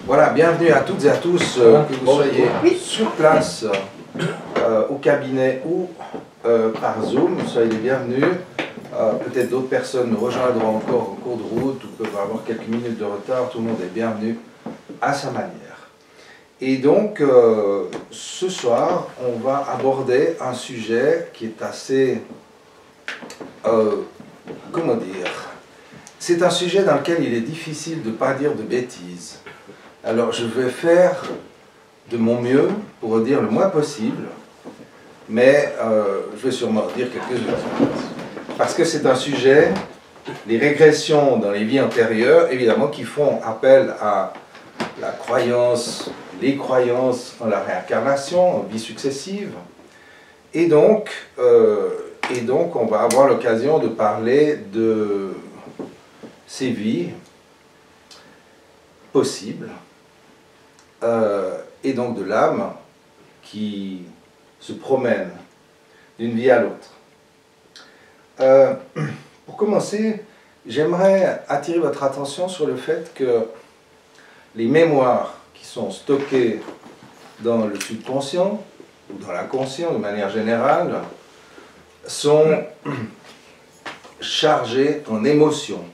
Voilà, bienvenue à toutes et à tous, que vous soyez sur place, au cabinet ou par Zoom, soyez les bienvenus. Peut-être d'autres personnes nous rejoindront encore en cours de route ou peuvent avoir quelques minutes de retard, tout le monde est bienvenu à sa manière. Et donc, ce soir, on va aborder un sujet qui est assez, comment dire, c'est un sujet dans lequel il est difficile de ne pas dire de bêtises. Alors, je vais faire de mon mieux pour dire le moins possible, mais je vais sûrement dire quelques-unes. Parce que c'est un sujet, les régressions dans les vies antérieures, évidemment, qui font appel à la croyance, les croyances en la réincarnation, en vie successive. Et donc, on va avoir l'occasion de parler de ces vies possibles, et donc de l'âme qui se promène d'une vie à l'autre. Pour commencer, j'aimerais attirer votre attention sur le fait que les mémoires qui sont stockées dans le subconscient, ou dans l'inconscient de manière générale, sont chargées en émotions.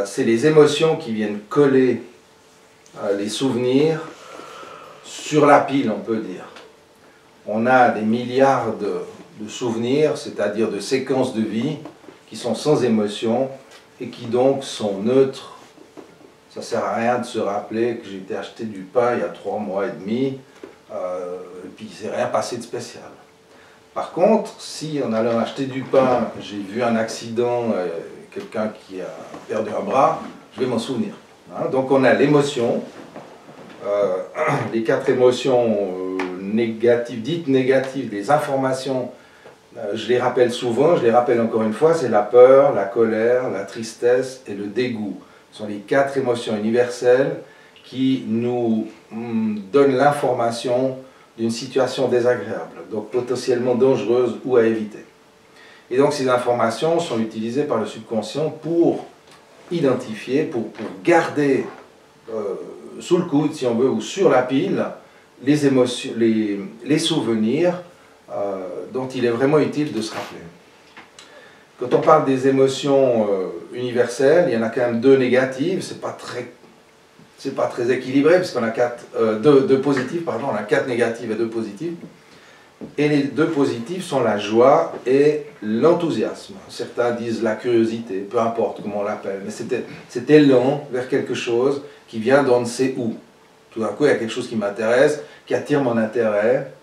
C'est les émotions qui viennent coller les souvenirs sur la pile, on peut dire. On a des milliards de souvenirs, c'est-à-dire de séquences de vie qui sont sans émotion et qui donc sont neutres. Ça ne sert à rien de se rappeler que j'ai été acheter du pain il y a 3 mois et demi, et puis il ne s'est rien passé de spécial. Par contre, si en allant acheter du pain, j'ai vu un accident, quelqu'un qui a perdu un bras, je vais m'en souvenir. Hein? Donc on a l'émotion, les 4 émotions négatives, dites négatives, les informations, je les rappelle souvent, je les rappelle encore une fois, c'est la peur, la colère, la tristesse et le dégoût. Ce sont les 4 émotions universelles qui nous donnent l'information d'une situation désagréable, donc potentiellement dangereuse ou à éviter. Et donc ces informations sont utilisées par le subconscient pour identifier, pour garder sous le coude, si on veut, ou sur la pile, les émotions, les souvenirs dont il est vraiment utile de se rappeler. Quand on parle des émotions universelles, il y en a quand même 2 négatives, c'est pas très équilibré, puisqu'on a 2 positives, pardon, on a 4 négatives et 2 positives. Et les 2 positives sont la joie et l'enthousiasme. Certains disent la curiosité, peu importe comment on l'appelle, mais cet élan vers quelque chose qui vient d'on ne sait où. Tout d'un coup, il y a quelque chose qui m'intéresse, qui attire mon intérêt,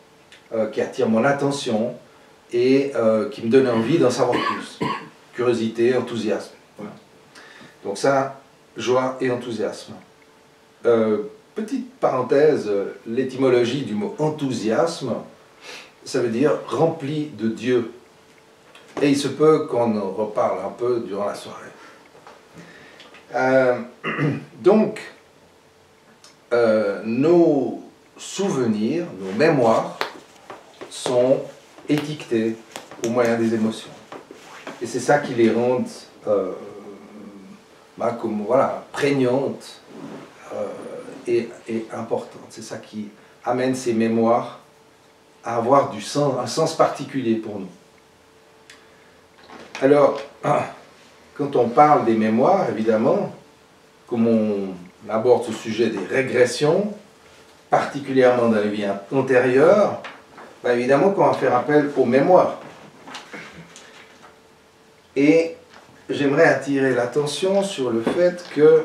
qui attire mon attention et qui me donne envie d'en savoir plus. Curiosité, enthousiasme. Voilà. Donc ça, joie et enthousiasme. Petite parenthèse, l'étymologie du mot enthousiasme, ça veut dire rempli de Dieu. Et il se peut qu'on en reparle un peu durant la soirée. Donc, nos souvenirs, nos mémoires sont étiquetés au moyen des émotions. Et c'est ça qui les rend comme, voilà, prégnantes et importantes. C'est ça qui amène ces mémoires à avoir un sens particulier pour nous. Alors, quand on parle des mémoires, évidemment, comme on aborde ce sujet des régressions, particulièrement dans les vies antérieures, ben évidemment qu'on va faire appel aux mémoires. Et j'aimerais attirer l'attention sur le fait que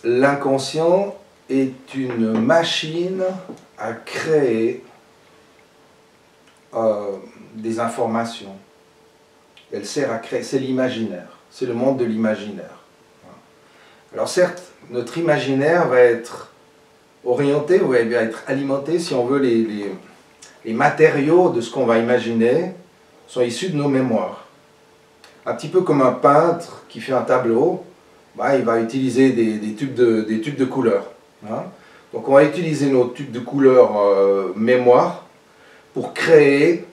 l'inconscient est une machine à créer des informations. Elle sert à créer, c'est l'imaginaire, c'est le monde de l'imaginaire. Alors certes, notre imaginaire va être orienté, va être alimenté, si on veut, les matériaux de ce qu'on va imaginer sont issus de nos mémoires. Un petit peu comme un peintre qui fait un tableau, bah, il va utiliser des tubes de couleurs. Hein. Donc on va utiliser nos tubes de couleurs mémoire pour créer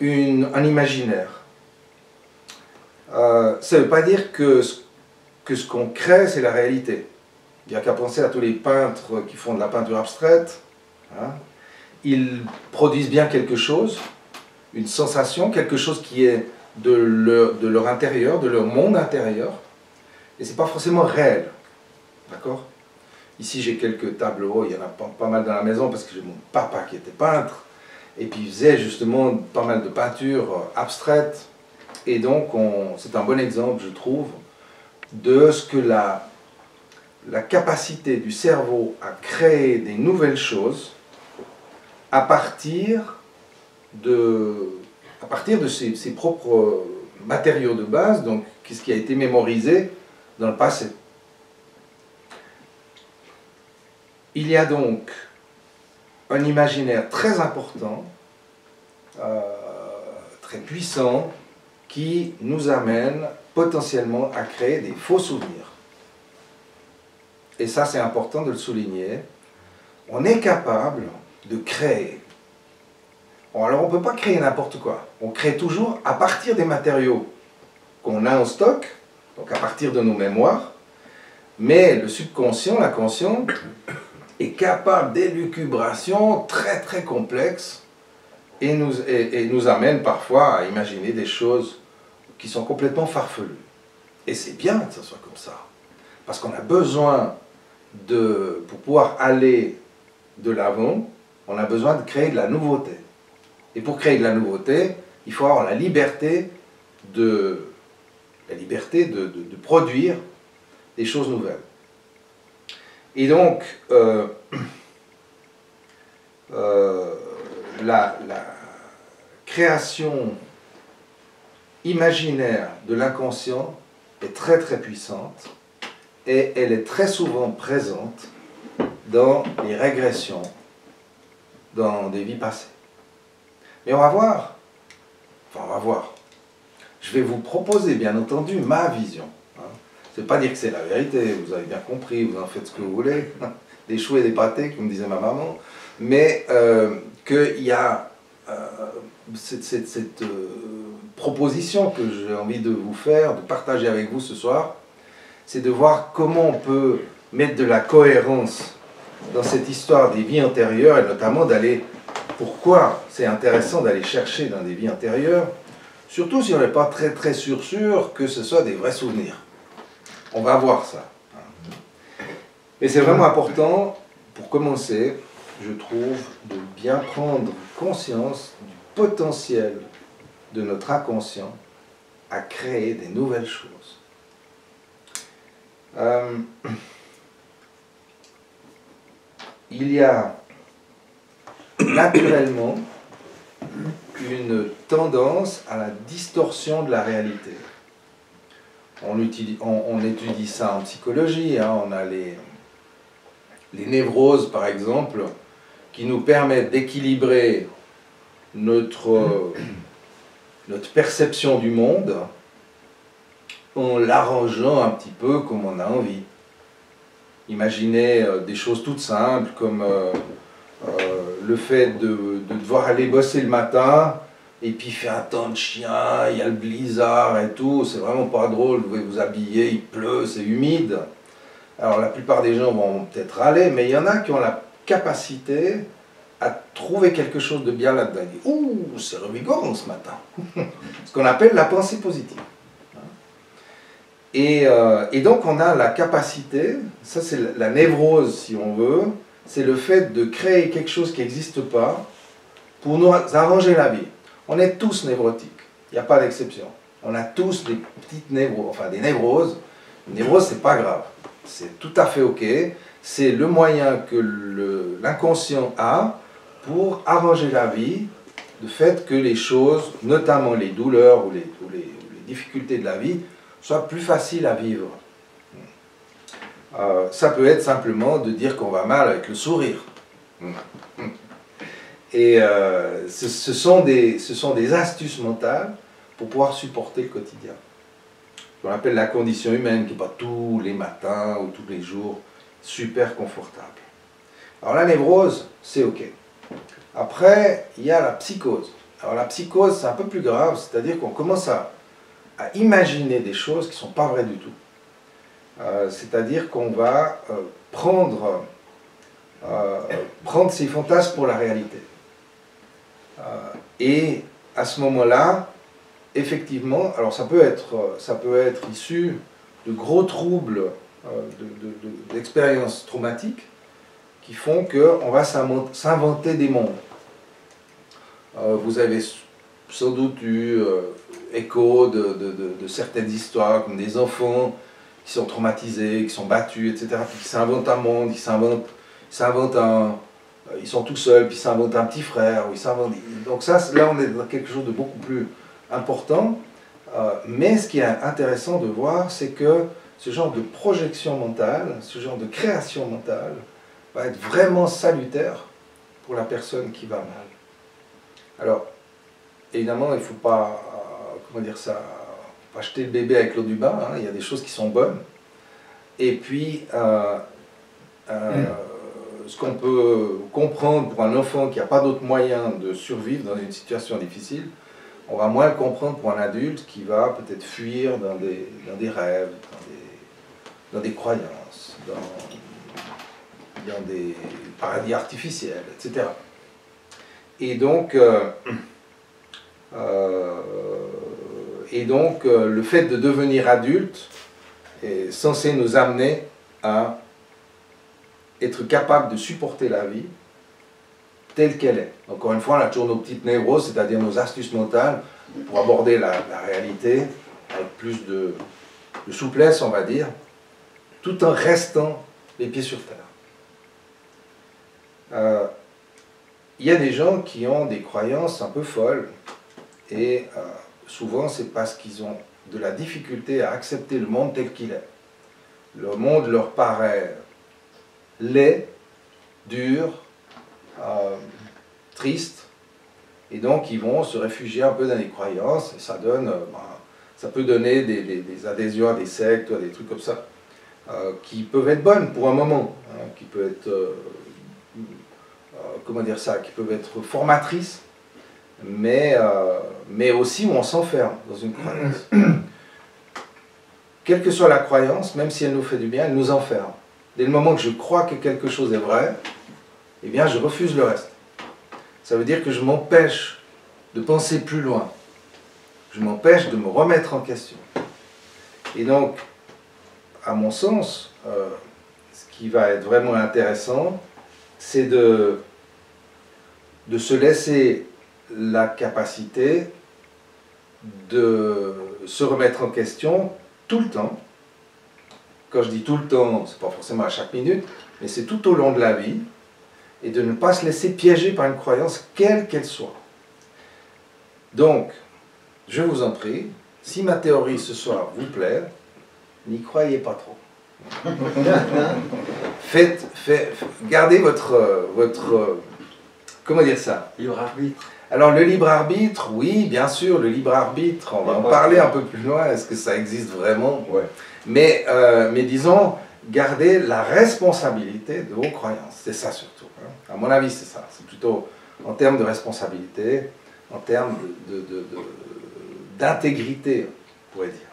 un imaginaire. Ça ne veut pas dire que que ce qu'on crée, c'est la réalité. Il n'y a qu'à penser à tous les peintres qui font de la peinture abstraite. Hein. Ils produisent bien quelque chose, une sensation, quelque chose qui est de leur intérieur, de leur monde intérieur, et ce n'est pas forcément réel. D'accord? Ici, j'ai quelques tableaux, il y en a pas mal dans la maison, parce que j'ai mon papa qui était peintre, et puis il faisait justement pas mal de peintures abstraites, et donc c'est un bon exemple, je trouve, de ce que la capacité du cerveau à créer des nouvelles choses à partir de ses propres matériaux de base, donc qu'est-ce qui a été mémorisé dans le passé. Il y a donc un imaginaire très important, très puissant, qui nous amène potentiellement à créer des faux souvenirs. Et ça, c'est important de le souligner. On est capable de créer. Bon, alors, on ne peut pas créer n'importe quoi. On crée toujours à partir des matériaux qu'on a en stock, donc à partir de nos mémoires, mais le subconscient, l'inconscient, est capable d'élucubrations très très complexes et nous amène parfois à imaginer des choses qui sont complètement farfelues. Et c'est bien que ce soit comme ça, parce qu'on a besoin pour pouvoir aller de l'avant, on a besoin de créer de la nouveauté. Et pour créer de la nouveauté, il faut avoir la liberté de produire des choses nouvelles. Et donc, la création imaginaire de l'inconscient est très très puissante et elle est très souvent présente dans les régressions, dans des vies passées. Mais on va voir, je vais vous proposer bien entendu ma vision. Ça ne veut pas dire que c'est la vérité, vous avez bien compris, vous en faites ce que vous voulez, des choux et des pâtés, comme disait ma maman, mais qu'il y a cette proposition que j'ai envie de vous faire, de partager avec vous ce soir, c'est de voir comment on peut mettre de la cohérence dans cette histoire des vies antérieures, et notamment d'aller, pourquoi c'est intéressant d'aller chercher dans des vies antérieures, surtout si on n'est pas très très sûr que ce soit des vrais souvenirs. On va voir ça. Et c'est vraiment important, pour commencer, je trouve, de bien prendre conscience du potentiel de notre inconscient à créer des nouvelles choses. Il y a naturellement une tendance à la distorsion de la réalité. On étudie ça en psychologie, hein, on a les névroses par exemple, qui nous permettent d'équilibrer notre perception du monde en l'arrangeant un petit peu comme on a envie. Imaginez des choses toutes simples comme le fait de devoir aller bosser le matin et puis il fait un temps de chien, il y a le blizzard et tout, c'est vraiment pas drôle, vous pouvez vous habiller, il pleut, c'est humide. Alors la plupart des gens vont peut-être râler, mais il y en a qui ont la capacité à trouver quelque chose de bien là-dedans. « Ouh, c'est revigorant ce matin !» Ce qu'on appelle la pensée positive. Et donc on a la capacité, ça c'est la névrose si on veut, c'est le fait de créer quelque chose qui n'existe pas pour nous arranger la vie. On est tous névrotiques, il n'y a pas d'exception. On a tous des petites névroses, enfin des névroses. Une névrose, c'est pas grave, c'est tout à fait ok. C'est le moyen que l'inconscient a pour arranger la vie, le fait que les choses, notamment les douleurs ou les difficultés de la vie, soient plus faciles à vivre. Ça peut être simplement de dire qu'on va mal avec le sourire. Et ce sont des astuces mentales pour pouvoir supporter le quotidien. On appelle la condition humaine, qui n'est pas tous les matins ou tous les jours super confortable. Alors la névrose, c'est ok. Après, il y a la psychose. Alors la psychose, c'est un peu plus grave, c'est-à-dire qu'on commence à imaginer des choses qui ne sont pas vraies du tout. C'est-à-dire qu'on va prendre ces fantasmes pour la réalité. Et à ce moment-là, effectivement, alors ça peut être issu de gros troubles, d'expériences traumatiques qui font qu'on va s'inventer des mondes. Vous avez sans doute eu écho de certaines histoires, comme des enfants qui sont traumatisés, qui sont battus, etc., puis qui s'inventent un monde, ils sont tout seuls, puis ils s'inventent un petit frère, ou donc ça, là on est dans quelque chose de beaucoup plus important, mais ce qui est intéressant de voir, c'est que ce genre de projection mentale, ce genre de création mentale, va être vraiment salutaire pour la personne qui va mal. Alors, évidemment, il ne faut pas, comment dire ça, pas jeter le bébé avec l'eau du bain, hein, il y a des choses qui sont bonnes. Et puis, ce qu'on peut comprendre pour un enfant qui n'a pas d'autre moyen de survivre dans une situation difficile, on va moins le comprendre pour un adulte qui va peut-être fuir dans des rêves, dans des croyances, dans des paradis artificiels, etc. Et donc, le fait de devenir adulte est censé nous amener à être capable de supporter la vie telle qu'elle est. Encore une fois, on a toujours nos petites névroses, c'est-à-dire nos astuces mentales pour aborder la réalité avec plus de souplesse, on va dire, tout en restant les pieds sur terre. Il y a des gens qui ont des croyances un peu folles, et souvent c'est parce qu'ils ont de la difficulté à accepter le monde tel qu'il est. Le monde leur paraît laid, dur, triste, et donc ils vont se réfugier un peu dans les croyances, et ça peut donner des adhésions à des sectes, à des trucs comme ça, qui peuvent être bonnes pour un moment, hein, qui peuvent être, comment dire ça, qui peuvent être formatrices, mais aussi où on s'enferme dans une croyance. Quelle que soit la croyance, même si elle nous fait du bien, elle nous enferme. Dès le moment que je crois que quelque chose est vrai, eh bien je refuse le reste. Ça veut dire que je m'empêche de penser plus loin. Je m'empêche de me remettre en question. Et donc, à mon sens, ce qui va être vraiment intéressant, c'est de se laisser la capacité de se remettre en question tout le temps. Quand je dis tout le temps, c'est pas forcément à chaque minute, mais c'est tout au long de la vie, et de ne pas se laisser piéger par une croyance, quelle qu'elle soit. Donc, je vous en prie, si ma théorie ce soir vous plaît, n'y croyez pas trop. Gardez votre comment dire ça? Libre arbitre. Alors le libre arbitre, oui, bien sûr, le libre arbitre, on va en parler un peu plus loin, est-ce que ça existe vraiment? Ouais. Mais disons, gardez la responsabilité de vos croyances, c'est ça surtout. Hein. À mon avis, c'est ça. C'est plutôt en termes de responsabilité, en termes d'intégrité, on pourrait dire.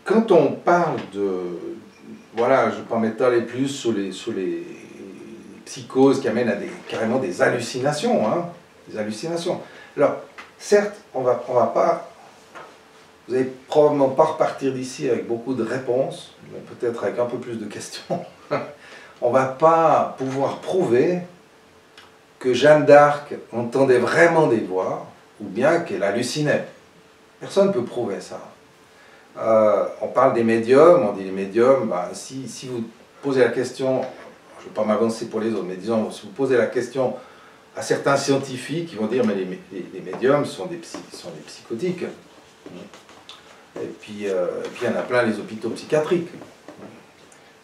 Quand on parle de... Voilà, je ne vais pas m'étaler plus sous les psychoses qui amènent à carrément des hallucinations. Hein, des hallucinations. Alors, certes, on va pas... Vous n'allez probablement pas repartir d'ici avec beaucoup de réponses, mais peut-être avec un peu plus de questions. On ne va pas pouvoir prouver que Jeanne d'Arc entendait vraiment des voix, ou bien qu'elle hallucinait. Personne ne peut prouver ça. On parle des médiums, on dit les médiums, ben, si vous posez la question, je ne vais pas m'avancer pour les autres, mais disons, si vous posez la question à certains scientifiques, ils vont dire, mais les médiums sont des psychotiques. Et puis il y en a plein les hôpitaux psychiatriques.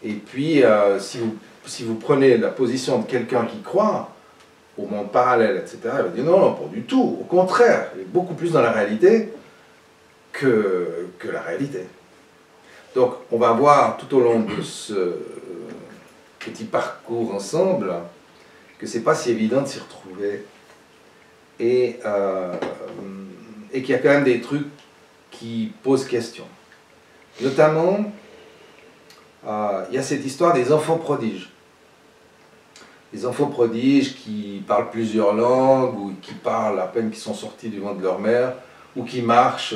Et puis, si vous prenez la position de quelqu'un qui croit au monde parallèle, etc., il va dire non, pas du tout, au contraire, il est beaucoup plus dans la réalité que la réalité. Donc, on va voir tout au long de ce petit parcours ensemble que c'est pas si évident de s'y retrouver et qu'il y a quand même des trucs qui posent question. Notamment, il y a cette histoire des enfants prodiges. Les enfants prodiges qui parlent plusieurs langues, ou qui parlent à peine qu'ils sont sortis du ventre de leur mère, ou qui marchent,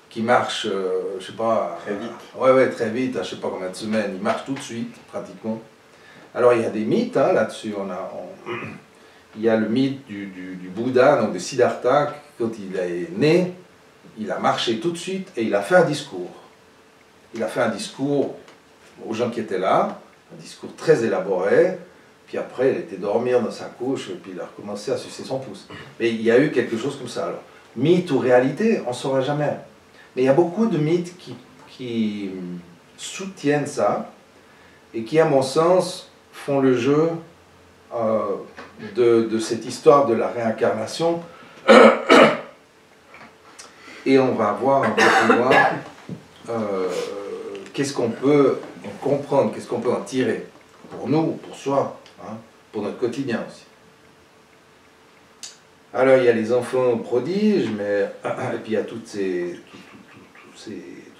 je sais pas... Très vite. Ouais, très vite, je sais pas combien de semaines, ils marchent tout de suite, pratiquement. Alors il y a des mythes là-dessus, il y a le mythe du Bouddha, donc de Siddhartha, quand il est né, il a marché tout de suite et il a fait un discours. Il a fait un discours aux gens qui étaient là, un discours très élaboré, puis après il était dormir dans sa couche, et puis il a recommencé à sucer son pouce. Mais il y a eu quelque chose comme ça. Alors, mythe ou réalité, on ne saura jamais. Mais il y a beaucoup de mythes qui soutiennent ça, et qui, à mon sens, font le jeu de cette histoire de la réincarnation. Et on va voir un peu plus loin qu'est-ce qu'on peut comprendre, qu'est-ce qu'on peut en tirer pour nous, pour soi, hein, pour notre quotidien aussi. Alors il y a les enfants prodiges, et puis il y a tous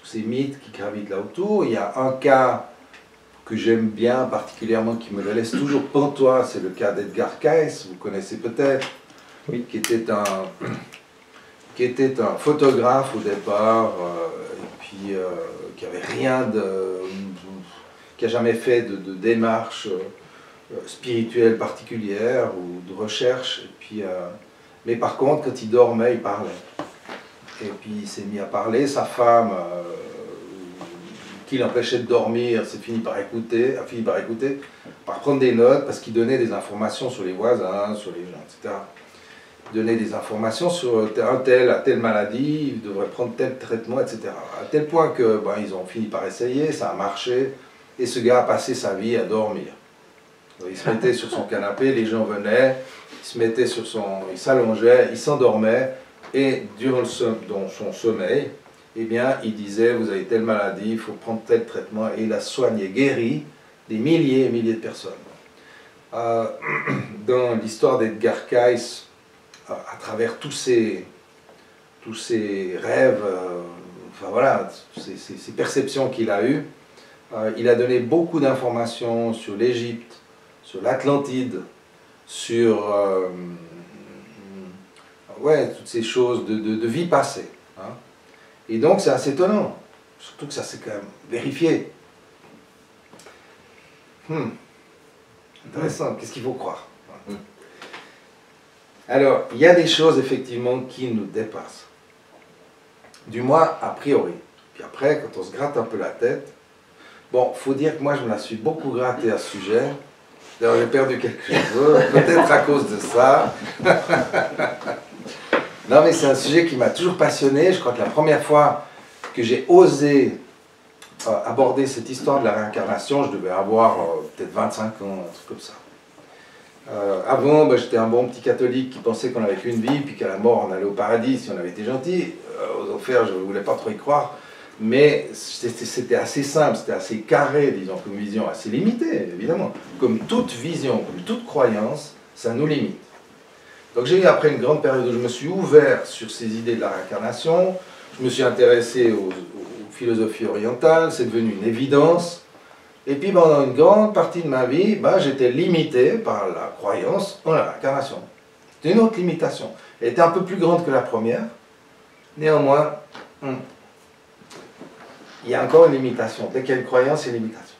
ces mythes qui gravitent là autour. Il y a un cas que j'aime bien particulièrement, qui me le laisse toujours pantois, c'est le cas d'Edgar Cayce, vous connaissez peut-être, oui, qui était un photographe au départ, et puis qui avait rien qui n'a jamais fait de démarche spirituelle particulière ou de recherche, et puis, mais par contre quand il dormait, il parlait. Et puis il s'est mis à parler, sa femme, qui l'empêchait de dormir, a fini par écouter, par prendre des notes, parce qu'il donnait des informations sur les voisins, sur les gens, etc. Il donnait des informations sur un tel, à telle maladie, il devrait prendre tel traitement, etc. À tel point que ils ont fini par essayer, ça a marché, et ce gars a passé sa vie à dormir. Il se mettait sur son canapé, les gens venaient, il s'allongeait, il s'endormait, et durant son sommeil, eh bien, il disait, vous avez telle maladie, il faut prendre tel traitement, et il a soigné, guéri des milliers et milliers de personnes. Dans l'histoire d'Edgar Cayce, à travers tous ces rêves, enfin voilà, ces perceptions qu'il a eues, il a donné beaucoup d'informations sur l'Égypte, sur l'Atlantide, sur toutes ces choses de vie passée. Hein. Et donc c'est assez étonnant, surtout que ça s'est quand même vérifié. Intéressant, qu'est-ce qu'il faut croire? Alors, il y a des choses effectivement qui nous dépassent. Du moins, a priori. Puis après, quand on se gratte un peu la tête, bon, il faut dire que moi je me la suis beaucoup gratté à ce sujet. D'ailleurs, j'ai perdu quelque chose, peut-être à cause de ça. Non, mais c'est un sujet qui m'a toujours passionné. Je crois que la première fois que j'ai osé aborder cette histoire de la réincarnation, je devais avoir peut-être 25 ans, un truc comme ça. Avant, j'étais un bon petit catholique qui pensait qu'on n'avait qu'une vie, puis qu'à la mort on allait au paradis si on avait été gentil. Aux enfers, je ne voulais pas trop y croire. Mais c'était assez simple, c'était assez carré, disons, comme vision, assez limitée, évidemment. Comme toute vision, comme toute croyance, ça nous limite. Donc j'ai eu, après une grande période où je me suis ouvert sur ces idées de la réincarnation, je me suis intéressé aux philosophies orientales, c'est devenu une évidence. Et puis pendant une grande partie de ma vie, j'étais limité par la croyance en la réincarnation. C'était une autre limitation. Elle était un peu plus grande que la première. Néanmoins, il y a encore une limitation. Dès qu'il y a une croyance, il y a une limitation.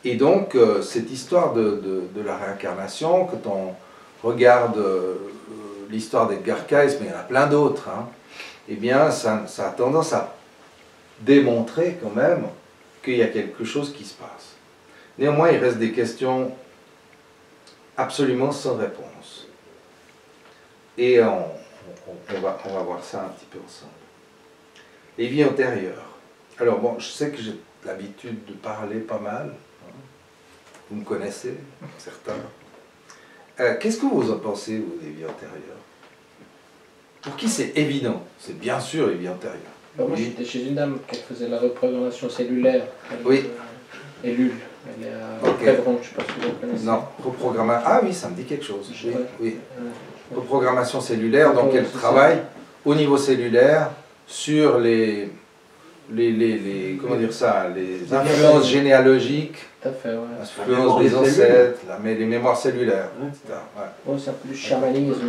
Et donc, cette histoire de la réincarnation, quand on regarde l'histoire d'Edgar Cayce, mais il y en a plein d'autres, hein, eh bien, ça a tendance à démontrer quand même qu'il y a quelque chose qui se passe. Néanmoins, il reste des questions absolument sans réponse. Et on va voir ça un petit peu ensemble. Les vies antérieures. Alors bon, je sais que j'ai l'habitude de parler pas mal. Hein. Vous me connaissez, certains. Qu'est-ce que vous en pensez, vous, des vies antérieures? Pour qui c'est évident? C'est bien sûr les vies antérieures. Moi, j'étais chez une dame qui faisait la reprogrammation cellulaire. Oui. Ellul. Elle est à Crèveron, je ne sais pas si vous connaissez. Non, reprogrammation. Ah oui, ça me dit quelque chose. Oui. Reprogrammation cellulaire, donc elle travaille au niveau cellulaire sur comment dire ça, les influences généalogiques, Tout à fait, ouais. l'influence des ancêtres, les mémoires cellulaires, etc. Ouais. Ouais, c'est un peu du chamanisme.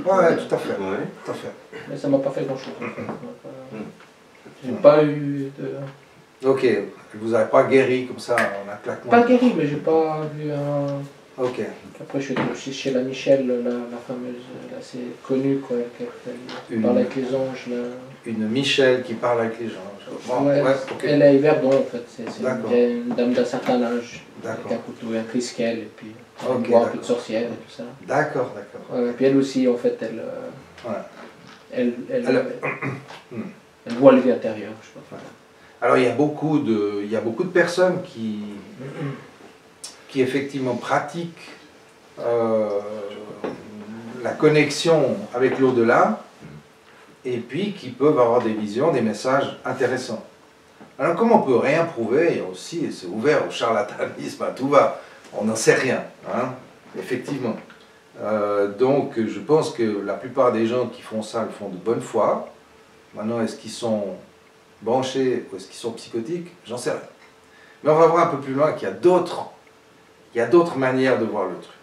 Ouais, tout à fait. Ouais. Tout à fait. Mais ça m'a pas fait grand-chose. En fait. J'ai pas eu de... Ok, vous n'avez pas guéri comme ça en un claquement. Pas guéri, mais j'ai pas vu un... Ok. Après, je suis aussi chez la Michel, la fameuse, assez connue, quoi, qui parle avec les anges. Là. Une Michel qui parle avec les anges. Bon, ouais, ok. Elle est Yverdon, en fait. C'est une dame d'un certain âge, avec un couteau et un crisquel, et puis une voix un peu de sorcière et tout ça. D'accord, d'accord. Ouais, et puis elle aussi, en fait, elle voit le vie intérieur, je pense. Ouais. Alors, il y a beaucoup de personnes qui effectivement pratiquent la connexion avec l'au-delà et puis qui peuvent avoir des visions, des messages intéressants. Alors comme on ne peut rien prouver, il y a aussi, c'est ouvert au charlatanisme, à tout va, on n'en sait rien, hein, effectivement. Donc je pense que la plupart des gens qui font ça le font de bonne foi. Maintenant, est-ce qu'ils sont branchés ou est-ce qu'ils sont psychotiques? J'en sais rien. Mais on va voir un peu plus loin qu'il y a d'autres manières de voir le truc.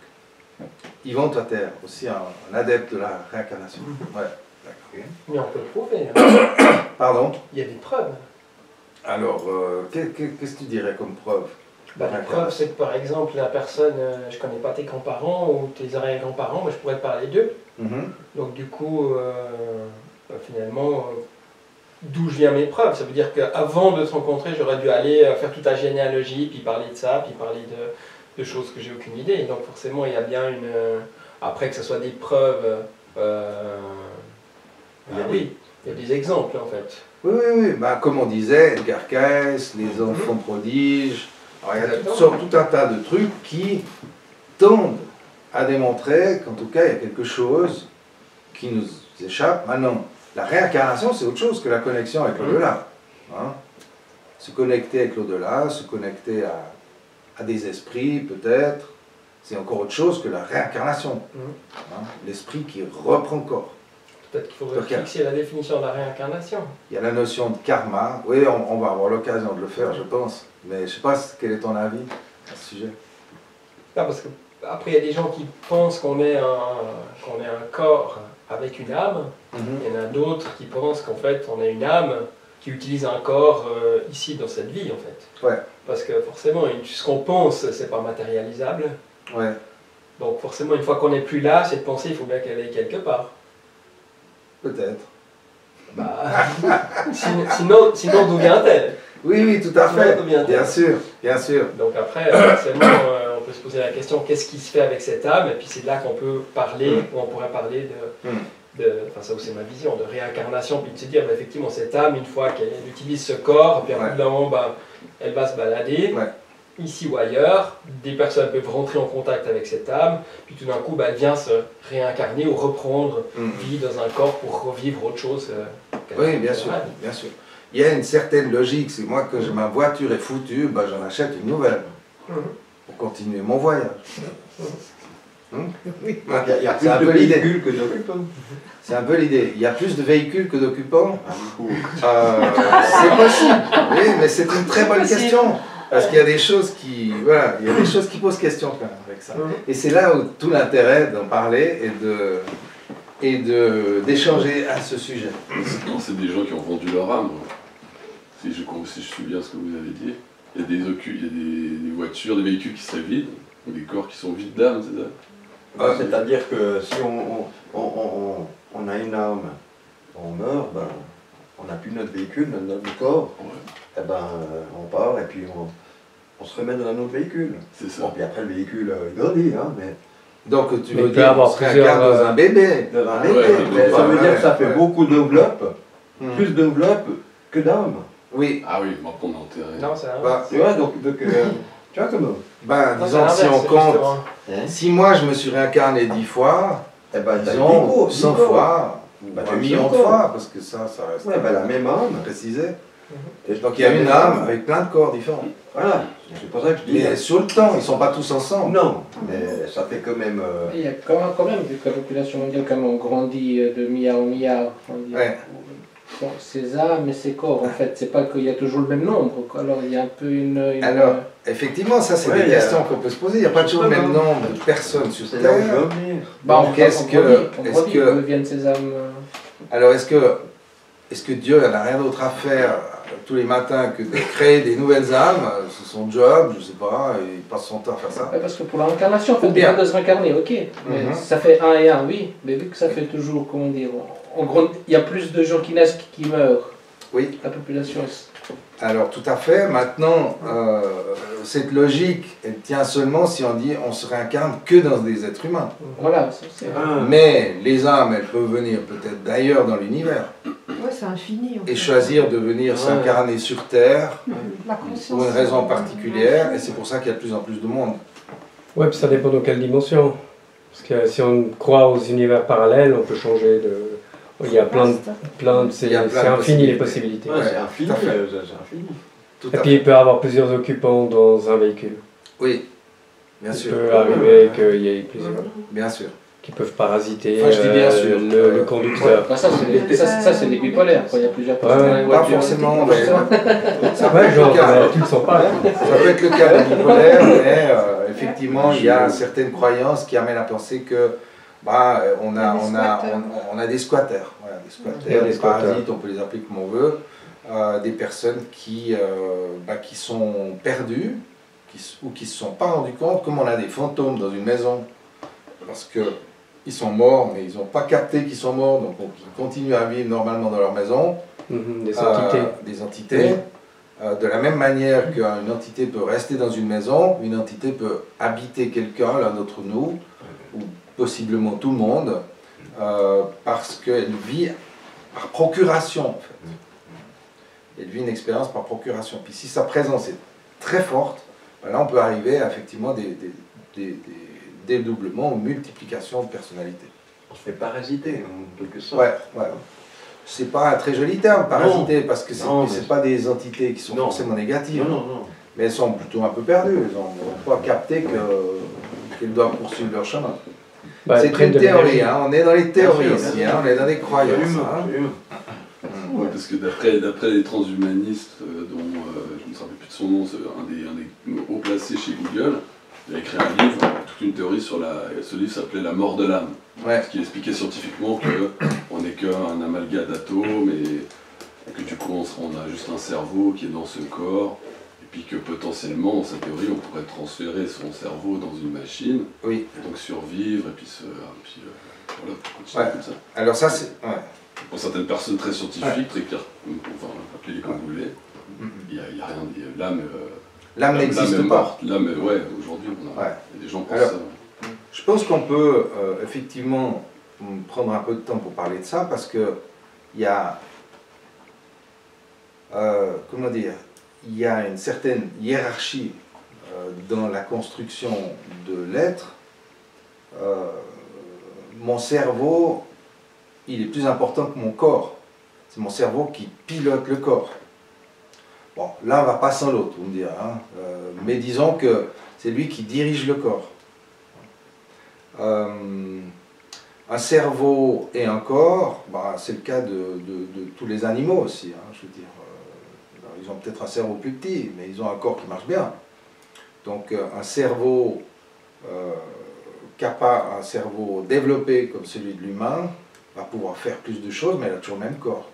Yvon, toi, tu es aussi un adepte de la réincarnation. Ouais, d'accord. Mais on peut le prouver. Hein. Pardon? Il y a des preuves. Alors, qu'est-ce que tu dirais comme preuve? La preuve, c'est que par exemple, la personne, je ne connais pas tes grands-parents ou tes arrière-grands-parents, mais je pourrais te parler d'eux. Donc du coup, finalement, d'où je viens mes preuves? Ça veut dire qu'avant de te rencontrer, j'aurais dû aller faire toute la généalogie, puis parler de ça, puis parler de choses que j'ai aucune idée. Et donc forcément, il y a bien une... après que ce soit des preuves... oui, il y a des exemples en fait. Oui. Bah, comme on disait, Edgar Cayce, les enfants prodiges, alors, il y a tout un tas de trucs qui tendent à démontrer qu'en tout cas, il y a quelque chose qui nous échappe. Maintenant, la réincarnation, c'est autre chose que la connexion avec l'au-delà. Hein? Se connecter avec l'au-delà, se connecter à des esprits, peut-être, c'est encore autre chose que la réincarnation. Hein? L'esprit qui reprend corps. Peut-être qu'il faudrait fixer la définition de la réincarnation. Il y a la notion de karma. Oui, on va avoir l'occasion de le faire, je pense. Mais je ne sais pas quel est ton avis à ce sujet. Non, parce qu'après, il y a des gens qui pensent qu'on est un corps avec une âme. Il y en a d'autres qui pensent qu'en fait, on est une âme qui utilise un corps ici, dans cette vie, en fait. Ouais. Parce que forcément, ce qu'on pense, c'est pas matérialisable. Ouais. Donc forcément, une fois qu'on n'est plus là, cette pensée, il faut bien qu'elle aille quelque part. Peut-être. Bah, sinon d'où vient-elle? Oui, tout à fait. Bien sûr, bien sûr. Donc après, forcément, on peut se poser la question, qu'est-ce qui se fait avec cette âme? Et puis c'est là qu'on peut parler, ou on pourrait parler enfin ça c'est ma vision, de réincarnation, puis de se dire, bah, effectivement, cette âme, une fois qu'elle utilise ce corps, puis à bout d'un moment, bah, elle va se balader. Ici ou ailleurs, des personnes peuvent rentrer en contact avec cette âme, puis tout d'un coup, bah, elle vient se réincarner ou reprendre vie dans un corps pour revivre autre chose. Oui, bien sûr, bien sûr. Il y a une certaine logique, c'est moi que ma voiture est foutue, bah, j'en achète une nouvelle pour continuer mon voyage. Oui. Il y a plus de véhicules que d'occupants. C'est un peu l'idée. Il y a plus de véhicules que d'occupants. C'est possible, oui, mais c'est une très bonne question. Parce qu'il y a des choses qui, voilà, il y a des choses qui posent question quand même avec ça. Et c'est là où tout l'intérêt d'en parler et d'échanger à ce sujet. C'est des gens qui ont vendu leur âme. Si je suis bien ce que vous avez dit, il y a des voitures, des véhicules qui seraient vides, ou des corps qui sont vides d'âme, c'est ça? C'est-à-dire que si on a une âme, on meurt, ben, on n'a plus notre véhicule, notre corps. Et ben, on part et puis on se remet dans un autre véhicule. C'est ça. Bon, puis après le véhicule, il grandit, hein, mais... Donc tu veux dire qu'on se réincarne dans un bébé. Dans un bébé, mais ça veut dire que ça fait beaucoup d'enveloppes, plus d'enveloppes que d'âmes. Oui. Ah oui, maintenant on est enterré. Non, c'est un... Tu vois, donc tu vois comment? Ben, disons, si on compte, si moi je me suis réincarné 10 fois, disons 100 fois, ou 1 million de fois, parce que ça reste la même âme. précisé. Donc il y a une âme avec plein de corps différents. Voilà, c'est pour ça que je dis. Mais sur le temps, ils ne sont pas tous ensemble. Non, mais ça fait quand même. Il y a quand même, vu que la population mondiale quand même grandit de milliard en milliard. Ouais. Bon, ces âmes et ces corps, en fait, c'est pas qu'il y a toujours le même nombre. Quoi. Alors il y a un peu une... Alors, effectivement, ça c'est des questions qu'on peut se poser. Il n'y a pas toujours le même nombre de personnes sur Terre. Donc est-ce que d'où viennent ces âmes Alors est-ce que Dieu n'a rien d'autre à faire tous les matins que de créer des nouvelles âmes? C'est son job, je ne sais pas, il passe son temps à faire ça. Ouais, parce que pour la réincarnation, en fait, bien de se réincarner, ok. Mais ça fait 1 et 1, oui. Mais vu que ça fait toujours, comment dire, en gros, il y a plus de gens qui naissent qui meurent. Oui. La population est... Alors tout à fait. Maintenant, cette logique, elle tient seulement si on dit on se réincarne que dans des êtres humains. Voilà, c'est... Mais les âmes, elles peuvent venir peut-être d'ailleurs dans l'univers. Ouais, c'est infini. Et choisir de venir s'incarner sur Terre pour une raison particulière. Et c'est pour ça qu'il y a de plus en plus de monde. Ouais, puis ça dépend de quelle dimension. Parce que si on croit aux univers parallèles, on peut changer de... Il y a c'est infini les possibilités. Ouais, c'est infini, Tout et puis il peut y avoir plusieurs occupants dans un véhicule. Oui, bien sûr. Il peut arriver qu'il y ait plusieurs. Bien sûr. Qui peuvent parasiter Enfin, je dis bien sûr. Le conducteur. Bah, ça, c'est des bipolaires, quand il y a plusieurs personnes dans les Pas voitures. forcément, mais ça peut Ouais, être genre, le cas. tu le sens pas. Ça peut être le cas des bipolaires, mais effectivement, il y a certaines croyances qui amènent à penser que bah, on a des squatters. Voilà, des squatters, des parasites, on peut les appeler comme on veut. Des personnes qui sont perdues ou qui ne se sont pas rendues compte, comme on a des fantômes dans une maison, parce qu'ils sont morts, mais ils n'ont pas capté qu'ils sont morts, donc ils continuent à vivre normalement dans leur maison. Des entités. Des entités. De la même manière qu'une entité peut rester dans une maison, une entité peut habiter quelqu'un, l'un d'entre nous, ou possiblement tout le monde, parce qu'elle vit par procuration, en fait. Elle vit une expérience par procuration. Puis si sa présence est très forte, là on peut arriver à effectivement des dédoublements ou multiplications de personnalités. On se fait parasiter, en quelque sorte. Ouais. C'est pas un très joli terme, parasiter, parce que c'est pas des entités qui sont forcément négatives. Non. Mais elles sont plutôt un peu perdues. Elles n'ont pas capté qu'elles doivent poursuivre leur chemin. Bah, c'est une théorie, hein. On est dans les théories ici, hein. On est dans des croyances. Ouais, parce que d'après les transhumanistes, dont je ne me rappelle plus de son nom, c'est un des hauts placés chez Google, il a écrit un livre, toute une théorie sur ce livre s'appelait La mort de l'âme. Ouais. Ce qui expliquait scientifiquement qu'on n'est qu'un amalgame d'atomes et que du coup on a juste un cerveau qui est dans ce corps. Et puis que potentiellement, dans sa théorie, on pourrait transférer son cerveau dans une machine, oui. Et donc survivre, et puis voilà, continuer comme ça. Alors ça, c'est... Ouais. Pour certaines personnes très scientifiques, très claires, enfin, appelez-les comme vous voulez, il n'y a rien, l'âme n'existe pas. L'âme, ouais, aujourd'hui, il y a des gens qui pensent ça. Je pense qu'on peut effectivement prendre un peu de temps pour parler de ça, parce que il y a... comment dire? Il y a une certaine hiérarchie dans la construction de l'être. Mon cerveau, il est plus important que mon corps. C'est mon cerveau qui pilote le corps. Bon, l'un ne va pas sans l'autre, vous me direz. Hein. Mais disons que c'est lui qui dirige le corps. Un cerveau et un corps, bah, c'est le cas de tous les animaux aussi. Hein, je veux dire. Ils ont peut-être un cerveau plus petit, mais ils ont un corps qui marche bien. Donc un cerveau un cerveau développé comme celui de l'humain va pouvoir faire plus de choses, mais il a toujours le même corps.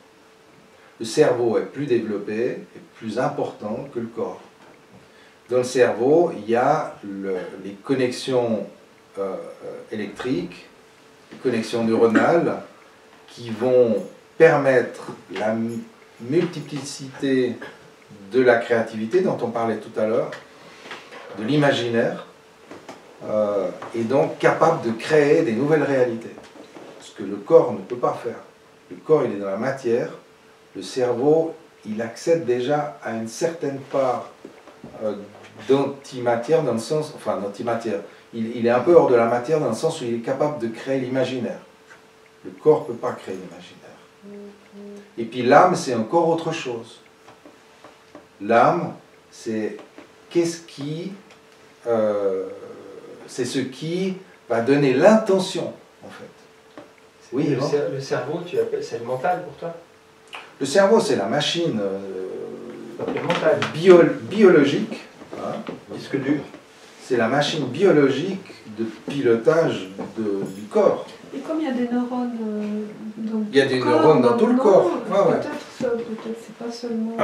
Le cerveau est plus développé et plus important que le corps. Dans le cerveau, il y a les connexions électriques, les connexions neuronales qui vont permettre la multiplicité de la créativité dont on parlait tout à l'heure, de l'imaginaire, et donc capable de créer des nouvelles réalités. Ce que le corps ne peut pas faire. Le corps, il est dans la matière, le cerveau, il accède déjà à une certaine part d'antimatière, dans le sens, enfin d'antimatière, il est un peu hors de la matière dans le sens où il est capable de créer l'imaginaire. Le corps ne peut pas créer l'imaginaire. Et puis l'âme, c'est encore autre chose. L'âme, c'est c'est ce qui va donner l'intention, en fait. Oui, le cerveau, tu appelles, c'est le mental pour toi? Le cerveau, c'est la machine mental. Biologique. Hein, disque dur. C'est la machine biologique de pilotage du corps. Et comme il y a des neurones il y a des neurones dans tout le corps. Peut-être c'est pas seulement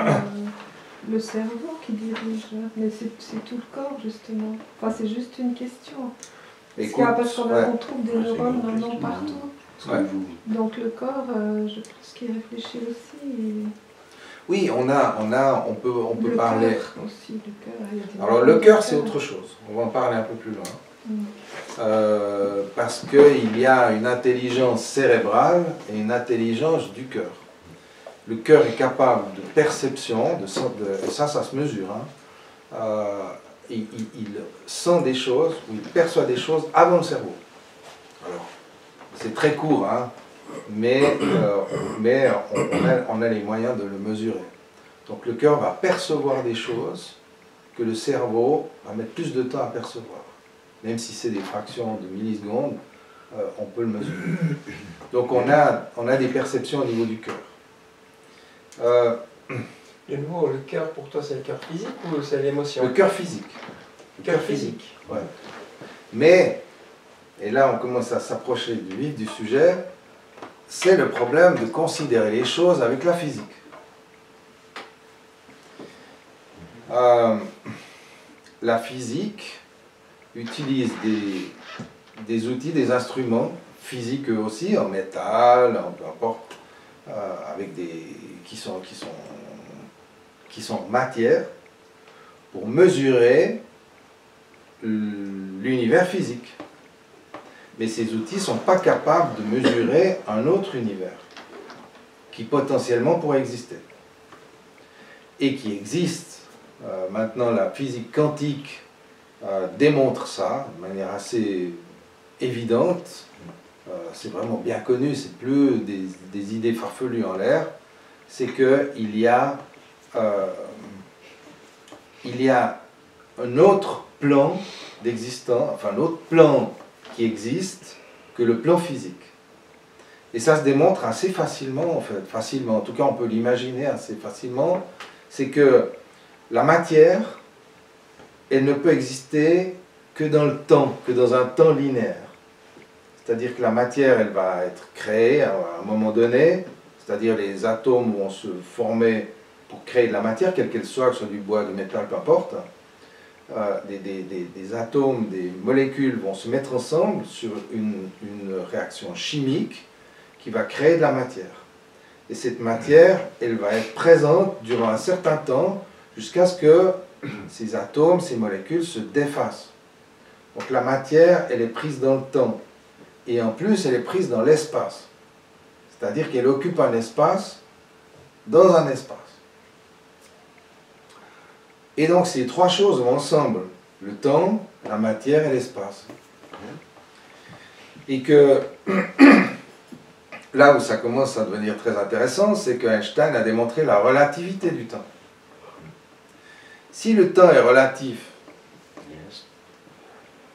le cerveau qui dirige, mais c'est tout le corps justement. Enfin, c'est juste une question. Parce qu'on trouve des neurones maintenant partout. Ouais. Donc le corps, je pense qu'il réfléchit aussi. Oui, on peut parler. Cœur aussi, le cœur. Alors le cœur, c'est autre chose. On va en parler un peu plus loin. Parce qu'il y a une intelligence cérébrale et une intelligence du cœur. Le cœur est capable de perception, et ça se mesure. Hein. Il sent des choses, ou il perçoit des choses avant le cerveau. Alors, c'est très court, hein, mais on a les moyens de le mesurer. Donc le cœur va percevoir des choses que le cerveau va mettre plus de temps à percevoir. Même si c'est des fractions de millisecondes, on peut le mesurer. Donc on a des perceptions au niveau du cœur. De nouveau, le cœur pour toi c'est le cœur physique ou c'est l'émotion? Le cœur physique. Le cœur physique. Ouais. Mais, et là on commence à s'approcher du vif du sujet, c'est le problème de considérer les choses avec la physique. La physique utilise des outils, des instruments physiques eux aussi, en métal, en peu importe, avec qui sont matière, pour mesurer l'univers physique. Mais ces outils ne sont pas capables de mesurer un autre univers qui potentiellement pourrait exister. Et qui existe. Maintenant, la physique quantique démontre ça de manière assez évidente. C'est vraiment bien connu, c'est plus des idées farfelues en l'air. C'est qu'il y a un autre plan d'existence, enfin un autre plan qui existe que le plan physique. Et ça se démontre assez facilement, en fait, en tout cas on peut l'imaginer assez facilement, c'est que la matière, elle ne peut exister que dans le temps, que dans un temps linéaire. C'est-à-dire que la matière, elle va être créée à un moment donné, c'est-à-dire les atomes vont se former pour créer de la matière, quelle qu'elle soit, que ce soit du bois, du métal, peu importe. Des atomes, des molécules vont se mettre ensemble sur une réaction chimique qui va créer de la matière. Et cette matière, elle va être présente durant un certain temps jusqu'à ce que ces atomes, ces molécules se défacent. Donc la matière, elle est prise dans le temps. Et en plus, elle est prise dans l'espace. C'est-à-dire qu'elle occupe un espace dans un espace. Et donc ces trois choses vont ensemble. Le temps, la matière et l'espace. Et que là où ça commence à devenir très intéressant, c'est que Einstein a démontré la relativité du temps. Si le temps est relatif,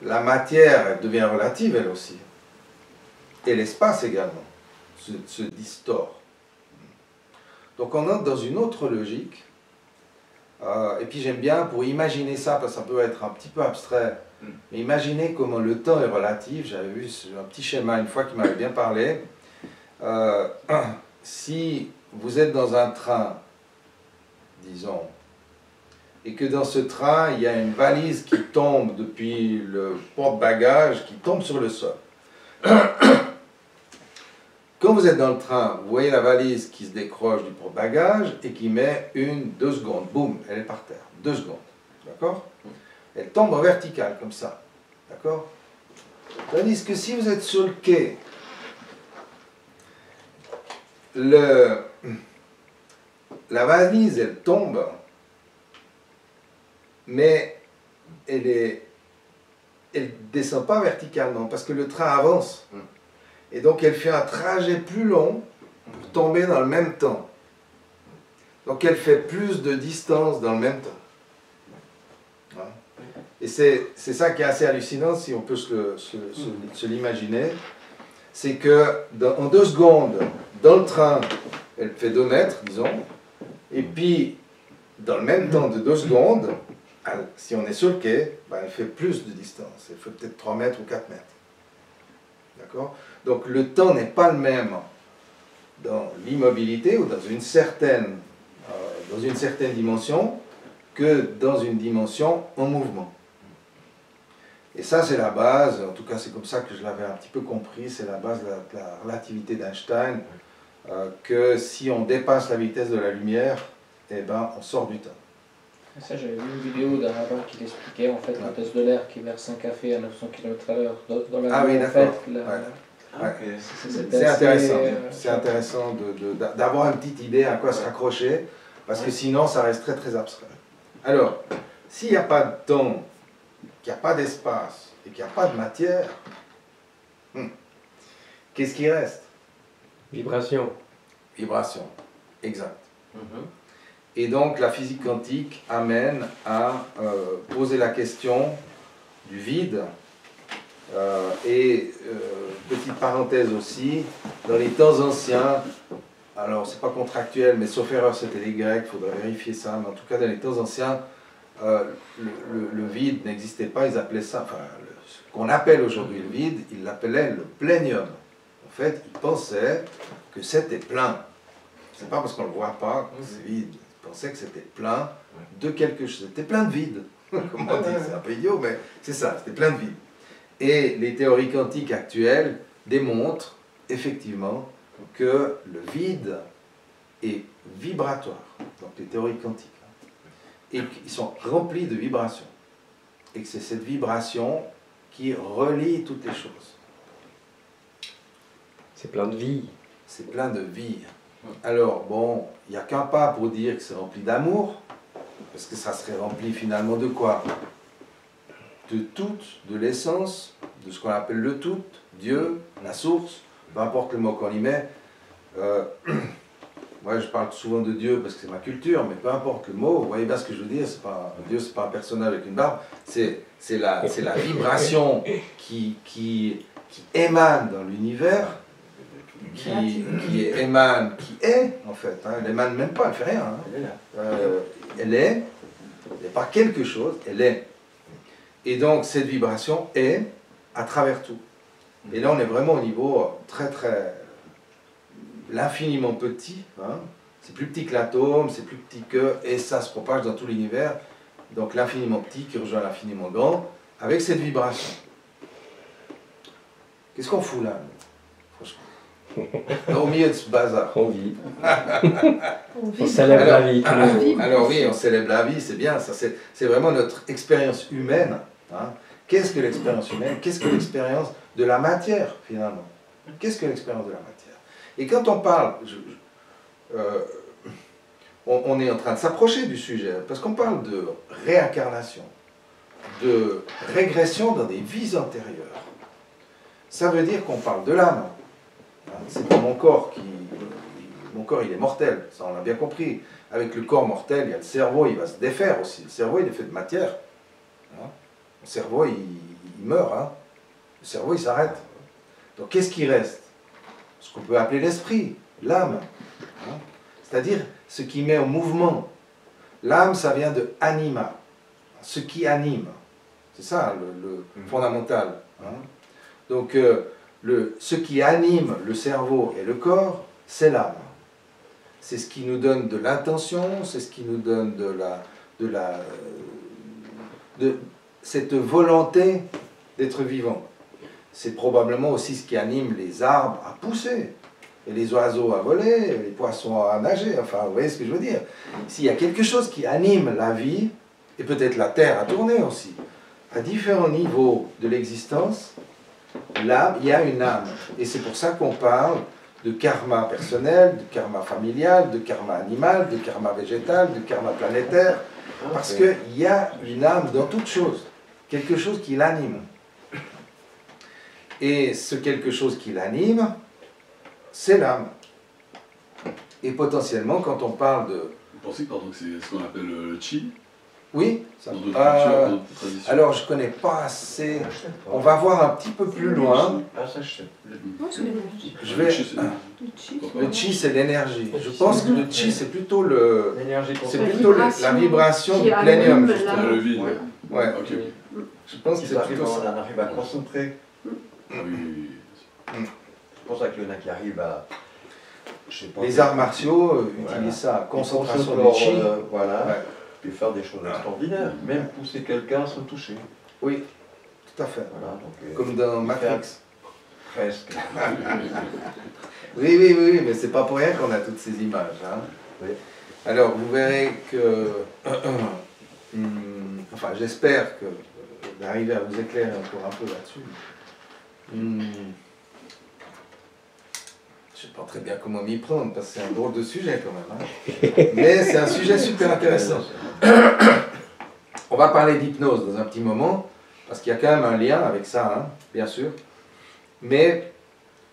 la matière devient relative elle aussi. Et l'espace également se distord. Donc on entre dans une autre logique. Et puis j'aime bien, pour imaginer ça, parce que ça peut être un petit peu abstrait, mais imaginez comment le temps est relatif. J'avais vu un petit schéma une fois qui m'avait bien parlé. Si vous êtes dans un train, disons, et que dans ce train, il y a une valise qui tombe depuis le porte-bagages, qui tombe sur le sol. Quand vous êtes dans le train, vous voyez la valise qui se décroche du porte-bagages et qui met 1-2 secondes. Boum, elle est par terre. 2 secondes. D'accord? Elle tombe en verticale, comme ça. D'accord? Tandis que si vous êtes sur le quai, la valise, elle tombe, mais elle descend pas verticalement parce que le train avance. Et donc elle fait un trajet plus long pour tomber dans le même temps. Donc elle fait plus de distance dans le même temps. Hein? Et c'est ça qui est assez hallucinant, si on peut se l'imaginer. C'est que en 2 secondes, dans le train, elle fait 2 mètres, disons, et puis dans le même temps de 2 secondes, si on est sur le quai, ben, elle fait plus de distance. Elle fait peut-être 3 mètres ou 4 mètres. D'accord? Donc le temps n'est pas le même dans l'immobilité ou dans une certaine dimension que dans une dimension en mouvement. Et ça, c'est la base, en tout cas c'est comme ça que je l'avais un petit peu compris, c'est la base de la relativité d'Einstein, que si on dépasse la vitesse de la lumière, eh ben, on sort du temps. Ça, j'avais vu une vidéo d'un rabbin qui l'expliquait, en fait, la vitesse de l'air qui verse un café à 900 km/h dans la oui, d'accord. C'est intéressant. C'est intéressant d'avoir une petite idée à quoi se raccrocher, parce que sinon ça reste très très abstrait. Alors, s'il n'y a pas de temps, qu'il n'y a pas d'espace et qu'il n'y a pas de matière, qu'est-ce qui reste? Vibration. Vibration, exact. Et donc la physique quantique amène à poser la question du vide. Petite parenthèse aussi, dans les temps anciens, alors c'est pas contractuel, mais sauf erreur c'était les Grecs, il faudrait vérifier ça, mais en tout cas dans les temps anciens, le vide n'existait pas, ils appelaient ça, enfin ce qu'on appelle aujourd'hui le vide, ils l'appelaient le plénium. En fait, ils pensaient que c'était plein. C'est pas parce qu'on le voit pas que c'est vide. Ils pensaient que c'était plein de quelque chose. C'était plein de vide. Comme on dit, c'est un peu idiot, mais c'est ça, c'était plein de vide. Et les théories quantiques actuelles démontrent effectivement que le vide est vibratoire. Donc les théories quantiques. Et qu'ils sont remplis de vibrations. Et que c'est cette vibration qui relie toutes les choses. C'est plein de vie. C'est plein de vie. Alors, bon, il n'y a qu'un pas pour dire que c'est rempli d'amour, parce que ça serait rempli finalement de quoi? De tout, de l'essence, de ce qu'on appelle le tout, Dieu, la source, peu importe le mot qu'on y met. Moi, je parle souvent de Dieu parce que c'est ma culture, mais peu importe le mot, vous voyez bien ce que je veux dire, Dieu, c'est pas un personnage avec une barbe, c'est la vibration qui émane dans l'univers, qui émane, qui est, en fait. Hein, elle émane même pas, elle fait rien. Hein. Elle est, il n'y a pas quelque chose, elle est. Et donc, cette vibration est à travers tout. Et là, on est vraiment au niveau très, très... l'infiniment petit. Hein. C'est plus petit que l'atome, c'est plus petit que... Et ça se propage dans tout l'univers. Donc, l'infiniment petit qui rejoint l'infiniment grand, avec cette vibration. Qu'est-ce qu'on fout là, franchement? Au milieu de ce bazar. On vit. On célèbre la vie. Alors oui, on célèbre la vie, c'est bien. C'est vraiment notre expérience humaine. Hein. Qu'est-ce que l'expérience humaine? Qu'est-ce que l'expérience de la matière, finalement? Qu'est-ce que l'expérience de la matière? Et quand on parle... on est en train de s'approcher du sujet, parce qu'on parle de réincarnation, de régression dans des vies antérieures. Ça veut dire qu'on parle de l'âme. C'est pas mon corps qui... Mon corps, il est mortel, ça on l'a bien compris. Avec le corps mortel, il y a le cerveau, il va se défaire aussi. Le cerveau, il est fait de matière. Hein. Le cerveau, il meurt. Hein. Le cerveau, il s'arrête. Donc qu'est-ce qui reste? Ce qu'on peut appeler l'esprit, l'âme. Hein. C'est-à-dire ce qui met en mouvement. L'âme, ça vient de anima. Ce qui anime. C'est ça le fondamental. Hein. Donc ce qui anime le cerveau et le corps, c'est l'âme. C'est ce qui nous donne de l'intention, c'est ce qui nous donne de cette volonté d'être vivant. C'est probablement aussi ce qui anime les arbres à pousser, et les oiseaux à voler, et les poissons à nager, enfin, vous voyez ce que je veux dire. S'il y a quelque chose qui anime la vie, et peut-être la terre à tourner aussi, à différents niveaux de l'existence, là, il y a une âme. Et c'est pour ça qu'on parle de karma personnel, de karma familial, de karma animal, de karma végétal, de karma planétaire, parce qu'il y a une âme dans toute chose, quelque chose qui l'anime. Et ce quelque chose qui l'anime, c'est l'âme. Et potentiellement, quand on parle pensez que c'est ce qu'on appelle le chi? Oui, dans d'autres cultures, dans d'autres traditions. Alors je connais pas assez. On va voir un petit peu plus loin. Ah, ça, je sais. Moi, c'est l'énergie. Je vais. Le chi, c'est l'énergie. Je chi, pense que le chi, c'est plutôt le. L'énergie C'est concentrée. plutôt la vibration du plénium, justement. Le vide. Ouais. Ouais. Ok. Je pense que Si c'est plutôt on ça. arrive à concentrer. Ah oui, oui, oui. C'est pour ça qu'il y en a qui arrivent à. Je sais pas. Les arts martiaux Voilà. utilisent ça, Ils concentration concentrent du chi. voilà. Ouais. Puis faire des choses extraordinaires. Même pousser quelqu'un sans toucher. Oui, tout à fait. Voilà, donc, Comme dans Matrix. presque. Oui, mais c'est pas pour rien qu'on a toutes ces images. Hein. Oui. Alors, vous verrez que. Enfin, j'espère que d'arriver à vous éclairer encore un peu là-dessus. Je ne sais pas très bien comment m'y prendre, parce que c'est un drôle de sujet quand même. Hein. Mais c'est un sujet super intéressant. On va parler d'hypnose dans un petit moment, parce qu'il y a quand même un lien avec ça, hein, bien sûr. Mais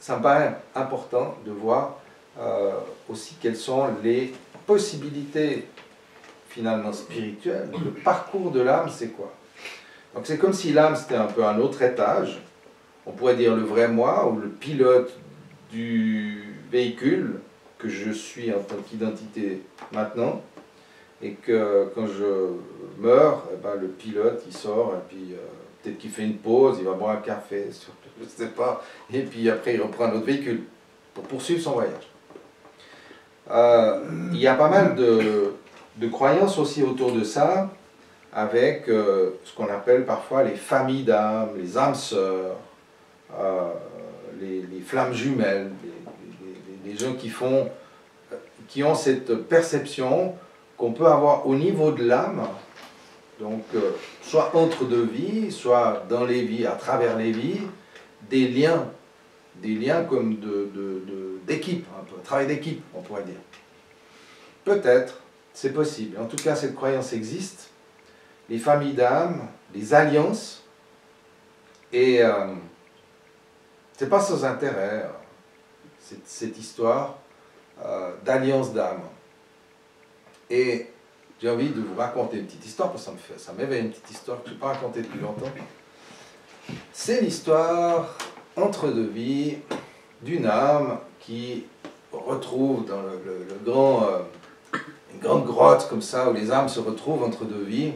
ça me paraît important de voir aussi quelles sont les possibilités finalement spirituelles. Le parcours de l'âme, c'est quoi? Donc c'est comme si l'âme, c'était un peu un autre étage. On pourrait dire le vrai moi, ou le pilote du véhicule que je suis en tant qu'identité maintenant, et que quand je meurs, eh ben, le pilote il sort et puis peut-être qu'il fait une pause, il va boire un café, je ne sais pas, et puis après il reprend un autre véhicule pour poursuivre son voyage. Il y a pas mal de croyances aussi autour de ça, avec ce qu'on appelle parfois les familles d'âmes, les âmes sœurs, les flammes jumelles, les gens qui ont cette perception qu'on peut avoir au niveau de l'âme, donc soit entre deux vies, soit dans les vies, à travers les vies, des liens comme d'équipe, un peu, travail d'équipe, on pourrait dire. Peut-être, c'est possible. En tout cas, cette croyance existe. Les familles d'âmes, les alliances, et c'est pas sans intérêt, cette histoire d'alliance d'âme. Et j'ai envie de vous raconter une petite histoire, parce que ça m'éveille une petite histoire que je n'ai pas racontée depuis longtemps. C'est l'histoire entre deux vies d'une âme qui retrouve dans une grande grotte comme ça, où les âmes se retrouvent entre deux vies.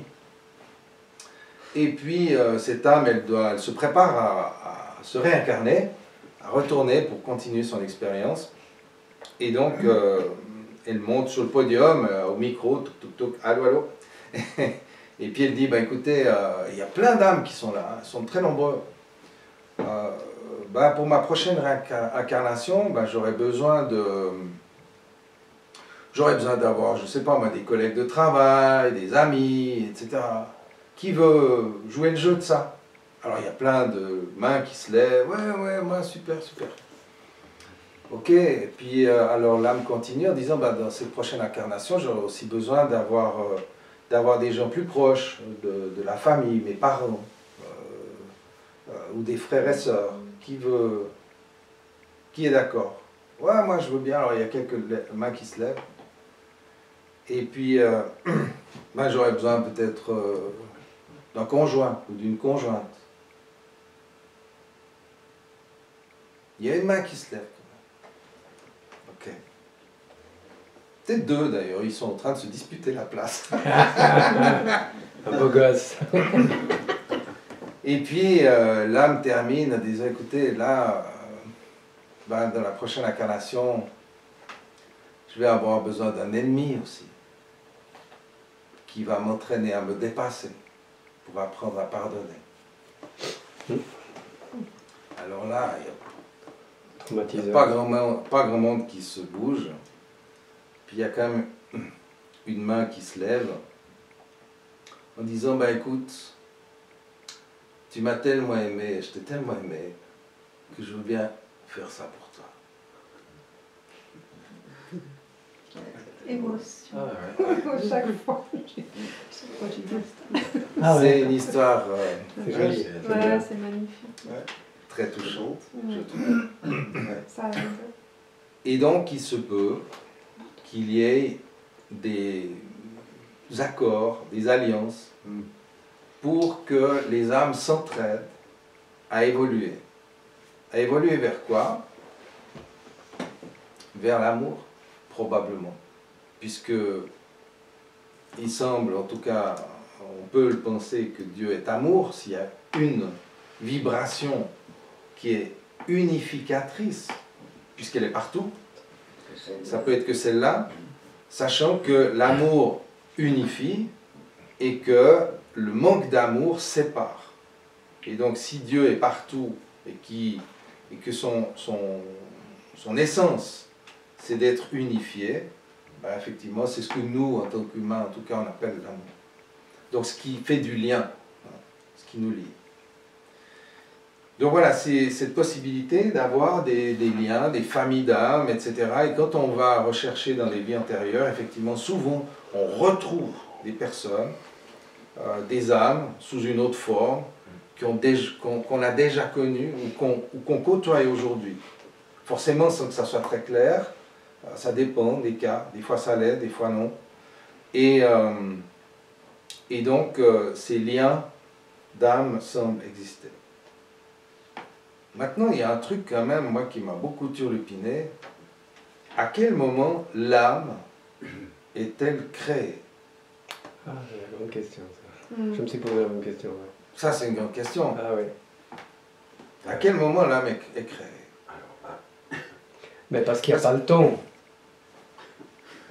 Et puis cette âme, elle se prépare à se réincarner, à retourner pour continuer son expérience. Et donc, elle monte sur le podium, au micro, allô, allô. Et puis elle dit, bah, écoutez, il y a plein d'âmes qui sont là, elles sont très nombreuses. Bah, pour ma prochaine incarnation, bah, j'aurais besoin d'avoir, je sais pas moi, des collègues de travail, des amis, etc. Qui veut jouer le jeu de ça? Alors il y a plein de mains qui se lèvent, ouais, moi, super. Ok, et puis alors l'âme continue en disant, bah, dans cette prochaine incarnation, j'aurai aussi besoin d'avoir des gens plus proches de la famille, mes parents, ou des frères et sœurs. Qui est d'accord? Ouais, moi je veux bien. Alors il y a quelques mains qui se lèvent. Et puis, ben, j'aurais besoin peut-être d'un conjoint ou d'une conjointe. Il y a une main qui se lève. Ok. Peut-être deux d'ailleurs, ils sont en train de se disputer la place. Un beau gosse. Et puis l'âme termine en disant, écoutez, là, ben, dans la prochaine incarnation, je vais avoir besoin d'un ennemi aussi, qui va m'entraîner à me dépasser, pour apprendre à pardonner. Alors là, il n'y a pas grand monde qui se bouge, puis il y a quand même une main qui se lève, en disant, bah écoute, tu m'as tellement aimé, je t'ai tellement aimé, que je veux bien faire ça pour toi. Émotion. Ah, ouais. Chaque fois, C'est une histoire C'est joli. ouais, c'est magnifique. très touchante, je Ouais. trouve. Ça aide. Et donc, il se peut qu'il y ait des accords, des alliances, pour que les âmes s'entraident à évoluer. À évoluer vers quoi? Vers l'amour, probablement. Puisque il semble, en tout cas, on peut le penser que Dieu est amour, s'il y a une vibration qui est unificatrice, puisqu'elle est partout, ça peut être que celle-là, sachant que l'amour unifie et que le manque d'amour sépare. Et donc si Dieu est partout et que son essence c'est d'être unifié, ben effectivement c'est ce que nous en tant qu'humains en tout cas on appelle l'amour. Donc ce qui fait du lien, ce qui nous lie. Donc voilà, c'est cette possibilité d'avoir des liens, des familles d'âmes, etc. Et quand on va rechercher dans les vies antérieures, effectivement, souvent, on retrouve des personnes, des âmes, sous une autre forme, qu'on a déjà connues ou qu'on côtoie aujourd'hui. Forcément, sans que ça soit très clair, ça dépend des cas. Des fois, ça l'est, des fois, non. Et donc, ces liens d'âmes semblent exister. Maintenant, il y a un truc quand même, moi, qui m'a beaucoup turlupiné. À quel moment l'âme est-elle créée? Ah, c'est la grande question, ça. Je me suis posé la même question. Ouais. Ça, c'est une grande question. Ah oui. À quel moment l'âme est créée? Mais parce qu'il n'y a pas le temps.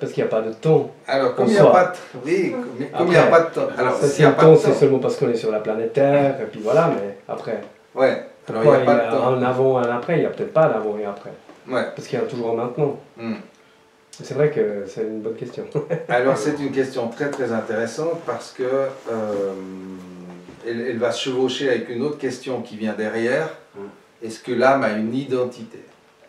Parce qu'il n'y a pas de temps. Alors, comme il n'y a pas de... Oui, comme il n'y a pas de temps. Alors, ça, si le temps, c'est seulement parce qu'on est sur la planète Terre, et puis voilà, mais après... Ouais. Alors, il y a pas de temps. Un avant, un après, il n'y a peut-être pas d'avant et après. Ouais. Parce qu'il y a toujours un maintenant. C'est vrai que c'est une bonne question. Alors, c'est une question très très intéressante parce que elle va se chevaucher avec une autre question qui vient derrière. Est-ce que l'âme a une identité?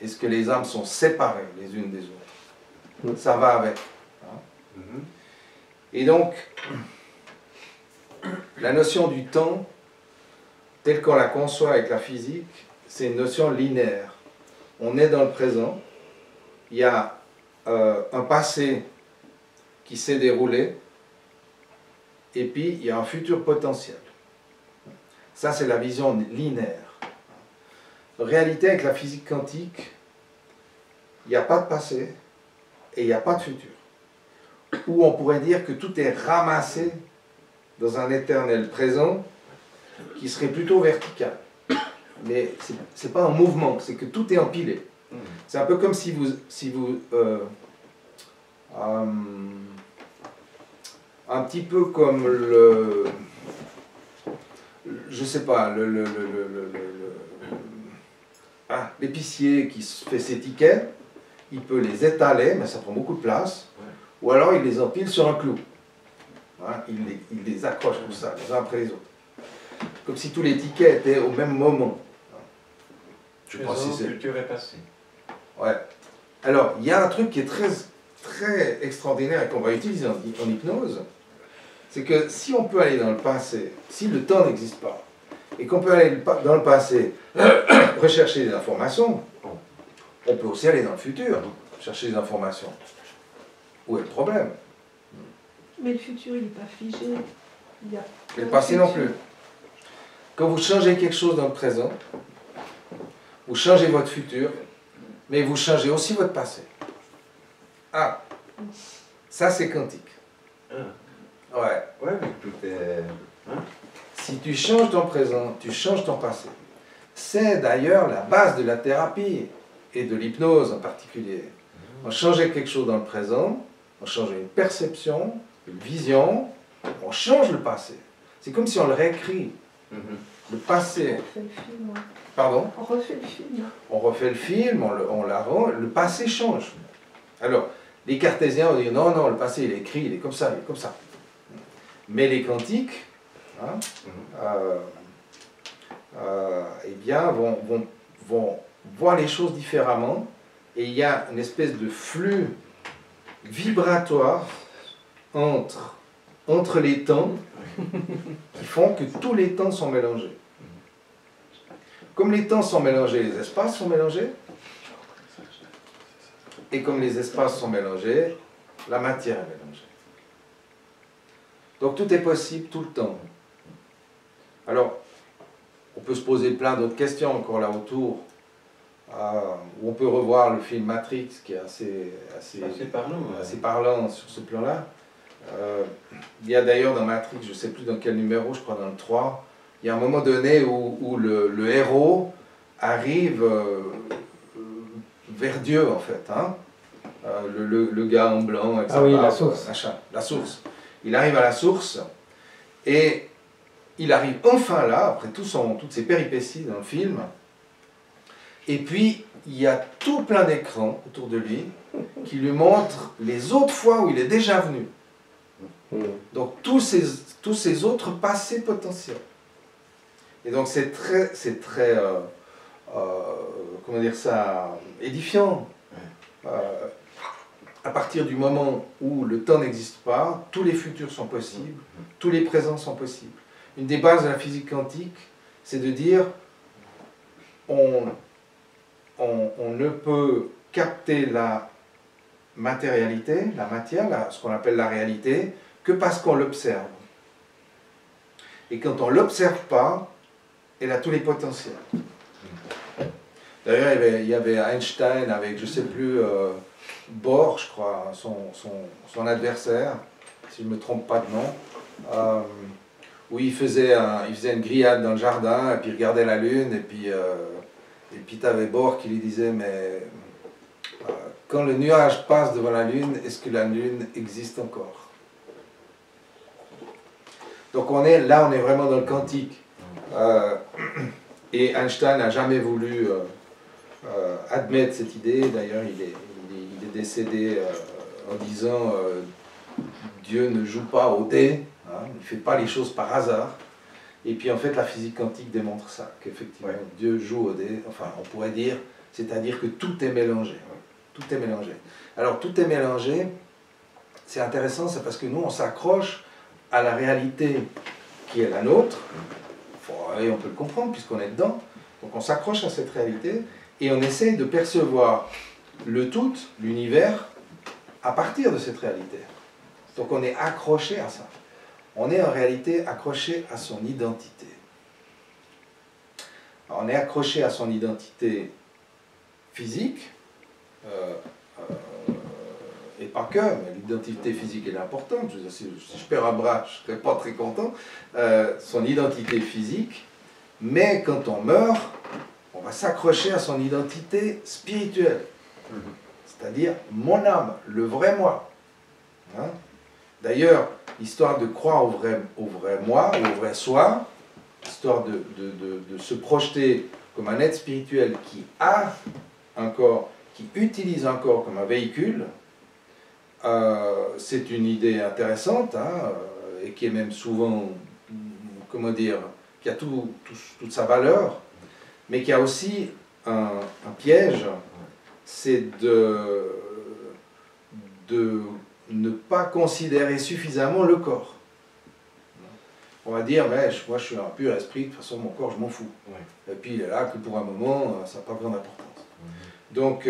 Est-ce que les âmes sont séparées les unes des autres? Ça va avec. Hein? Et donc, la notion du temps, telle qu'on la conçoit avec la physique, c'est une notion linéaire. On est dans le présent, il y a un passé qui s'est déroulé, et puis il y a un futur potentiel. Ça, c'est la vision linéaire. En réalité, avec la physique quantique, il n'y a pas de passé et il n'y a pas de futur. Ou on pourrait dire que tout est ramassé dans un éternel présent qui serait plutôt vertical. Mais ce n'est pas un mouvement, c'est que tout est empilé. C'est un peu comme si vous un petit peu comme je sais pas, l'épicier qui fait ses tickets, il peut les étaler, mais ça prend beaucoup de place, ou alors il les empile sur un clou. Hein, il les accroche comme ça, les uns après les autres. Comme si tous les tickets étaient au même moment. Je pense que c'est futur et passé. Ouais. Alors, il y a un truc qui est très, très extraordinaire et qu'on va utiliser en hypnose, c'est que si on peut aller dans le passé, si le temps n'existe pas, et qu'on peut aller dans le passé rechercher des informations, on peut aussi aller dans le futur chercher des informations. Où est le problème? Mais le futur, il n'est pas figé. Et le passé non plus. Quand vous changez quelque chose dans le présent, vous changez votre futur, mais vous changez aussi votre passé. Ah, ça c'est quantique. Ouais. Ouais, mais tout est... Hein? Si tu changes ton présent, tu changes ton passé. C'est d'ailleurs la base de la thérapie et de l'hypnose en particulier. On changeait quelque chose dans le présent, on changeait une perception, une vision, on change le passé. C'est comme si on le réécrit. Le passé. On refait le film. Pardon? On refait le film. On refait le film, on la rend, le passé change. Alors, les cartésiens vont dire non, non, le passé il est écrit, il est comme ça, il est comme ça. Mais les quantiques, hein, eh bien, vont voir les choses différemment, et il y a une espèce de flux vibratoire entre les temps qui font que tous les temps sont mélangés. Comme les temps sont mélangés, les espaces sont mélangés. Et comme les espaces sont mélangés, la matière est mélangée. Donc tout est possible tout le temps. Alors, on peut se poser plein d'autres questions encore là autour, où on peut revoir le film Matrix, qui est assez parlant sur ce plan-là. Il y a d'ailleurs dans Matrix, je ne sais plus dans quel numéro, je crois dans le 3, il y a un moment donné où le héros arrive vers Dieu, en fait. Hein. Le gars en blanc, avec la source. La source. Il arrive à la source, et il arrive enfin là, après toutes ses péripéties dans le film, et puis il y a tout plein d'écrans autour de lui qui lui montrent les autres fois où il est déjà venu. Donc tous ces autres passés potentiels. Et donc c'est très comment dire ça, édifiant. À partir du moment où le temps n'existe pas, tous les futurs sont possibles, tous les présents sont possibles. Une des bases de la physique quantique, c'est de dire on ne peut capter la matérialité, la matière, ce qu'on appelle la réalité, que parce qu'on l'observe. Et quand on ne l'observe pas, elle a tous les potentiels. D'ailleurs, il y avait Einstein avec, je ne sais plus, Bohr, je crois, son adversaire, si je ne me trompe pas de nom, où il faisait une grillade dans le jardin, et puis il regardait la lune, et puis tu avais Bohr qui lui disait, mais quand le nuage passe devant la lune, est-ce que la lune existe encore? Donc on est vraiment dans le quantique. Et Einstein n'a jamais voulu admettre cette idée. D'ailleurs, il est décédé en disant Dieu ne joue pas au dé, hein, il ne fait pas les choses par hasard. Et puis en fait, la physique quantique démontre ça, qu'effectivement, Dieu joue au dé, enfin on pourrait dire, c'est-à-dire que tout est mélangé. Tout est mélangé. Alors tout est mélangé, c'est intéressant, c'est parce que nous, on s'accroche à la réalité qui est la nôtre, et on peut le comprendre puisqu'on est dedans, donc on s'accroche à cette réalité, et on essaie de percevoir le tout, l'univers, à partir de cette réalité. Donc on est accroché à ça. On est en réalité accroché à son identité. Alors, on est accroché à son identité physique, et pas que, mais l'identité physique est importante. Je veux dire, si je perds un bras, je ne serais pas très content. Son identité physique, mais quand on meurt, on va s'accrocher à son identité spirituelle. C'est-à-dire mon âme, le vrai moi. Hein? D'ailleurs, l'histoire de croire au vrai moi, ou au vrai soi, l'histoire de se projeter comme un être spirituel qui a un corps, qui utilise un corps comme un véhicule, c'est une idée intéressante, hein, et qui est même souvent, comment dire, qui a toute sa valeur, mais qui a aussi un piège, c'est de ne pas considérer suffisamment le corps. On va dire, mais moi je suis un pur esprit, de toute façon mon corps je m'en fous. Ouais. Et puis il est là que pour un moment, ça n'a pas grande importance. Donc,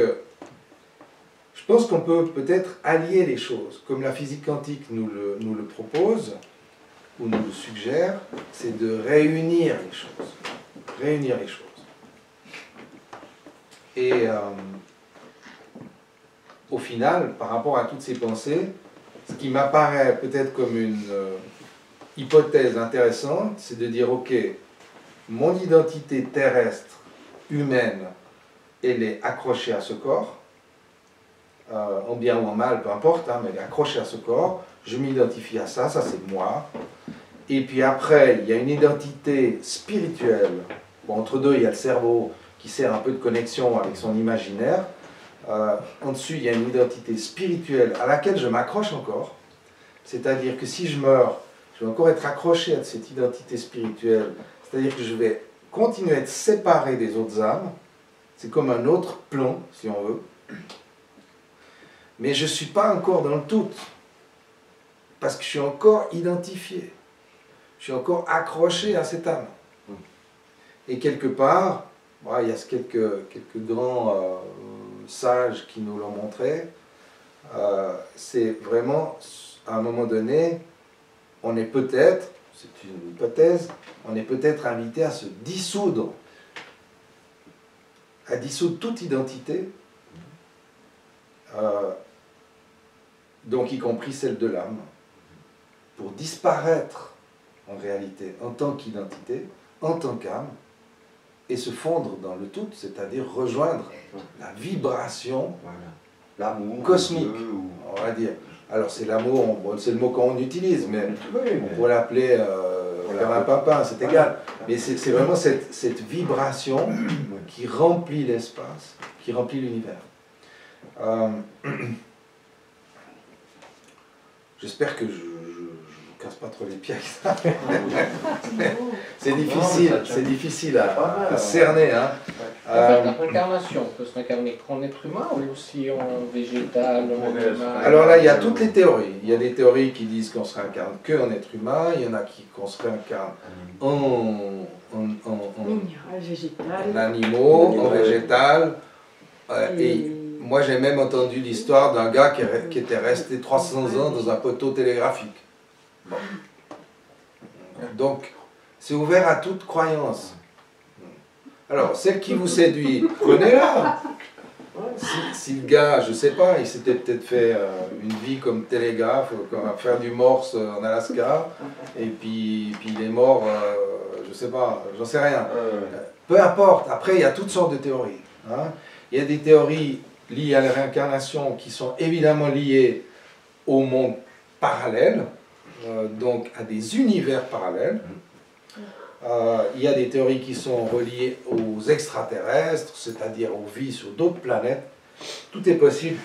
je pense qu'on peut peut-être allier les choses, comme la physique quantique nous le propose, ou nous le suggère, c'est de réunir les choses. Réunir les choses. Et au final, par rapport à toutes ces pensées, ce qui m'apparaît peut-être comme une hypothèse intéressante, c'est de dire, ok, mon identité terrestre, humaine, elle est accrochée à ce corps, en bien ou en mal, peu importe, hein, mais elle est accrochée à ce corps, je m'identifie à ça, ça c'est moi. Et puis après, il y a une identité spirituelle. Bon, entre deux, il y a le cerveau qui sert un peu de connexion avec son imaginaire. En dessus, il y a une identité spirituelle à laquelle je m'accroche encore. C'est-à-dire que si je meurs, je vais encore être accroché à cette identité spirituelle. C'est-à-dire que je vais continuer à être séparé des autres âmes. C'est comme un autre plan, si on veut. Mais je ne suis pas encore dans le tout. Parce que je suis encore identifié. Je suis encore accroché à cette âme. Et quelque part, il y a quelques grands sages qui nous l'ont montré, c'est vraiment, à un moment donné, on est peut-être, c'est une hypothèse, on est peut-être invité à se dissoudre, à dissoudre toute identité, donc y compris celle de l'âme, pour disparaître en réalité en tant qu'identité, en tant qu'âme, et se fondre dans le tout, c'est-à-dire rejoindre la vibration cosmique, on va dire. Alors c'est l'amour, c'est le mot qu'on utilise, mais on pourrait l'appeler un papa, c'est égal. Mais c'est vraiment cette vibration qui remplit l'espace, qui remplit l'univers. J'espère que je casse pas trop les pieds avec ça. C'est difficile à cerner. Hein. La réincarnation, on peut se réincarner qu'en être humain ou aussi en végétal, en animal? Alors là, il y a toutes les théories. Il y a des théories qui disent qu'on se réincarne qu'en être humain, il y en a qu'on se réincarne en animaux, en végétal. Et moi, j'ai même entendu l'histoire d'un gars qui était resté 300 ans dans un poteau télégraphique. Bon. Donc, c'est ouvert à toute croyance. Alors, celle qui vous séduit, prenez-la. Si le gars, je sais pas, il s'était peut-être fait une vie comme télégraphe, comme à faire du morse en Alaska, et puis il est mort, je sais pas, j'en sais rien. Peu importe, après il y a toutes sortes de théories. Hein. Il y a des théories liées à la réincarnation qui sont évidemment liées au monde parallèle, donc à des univers parallèles. Il y a des théories qui sont reliées aux extraterrestres, c'est-à-dire aux vies sur d'autres planètes. Tout est possible,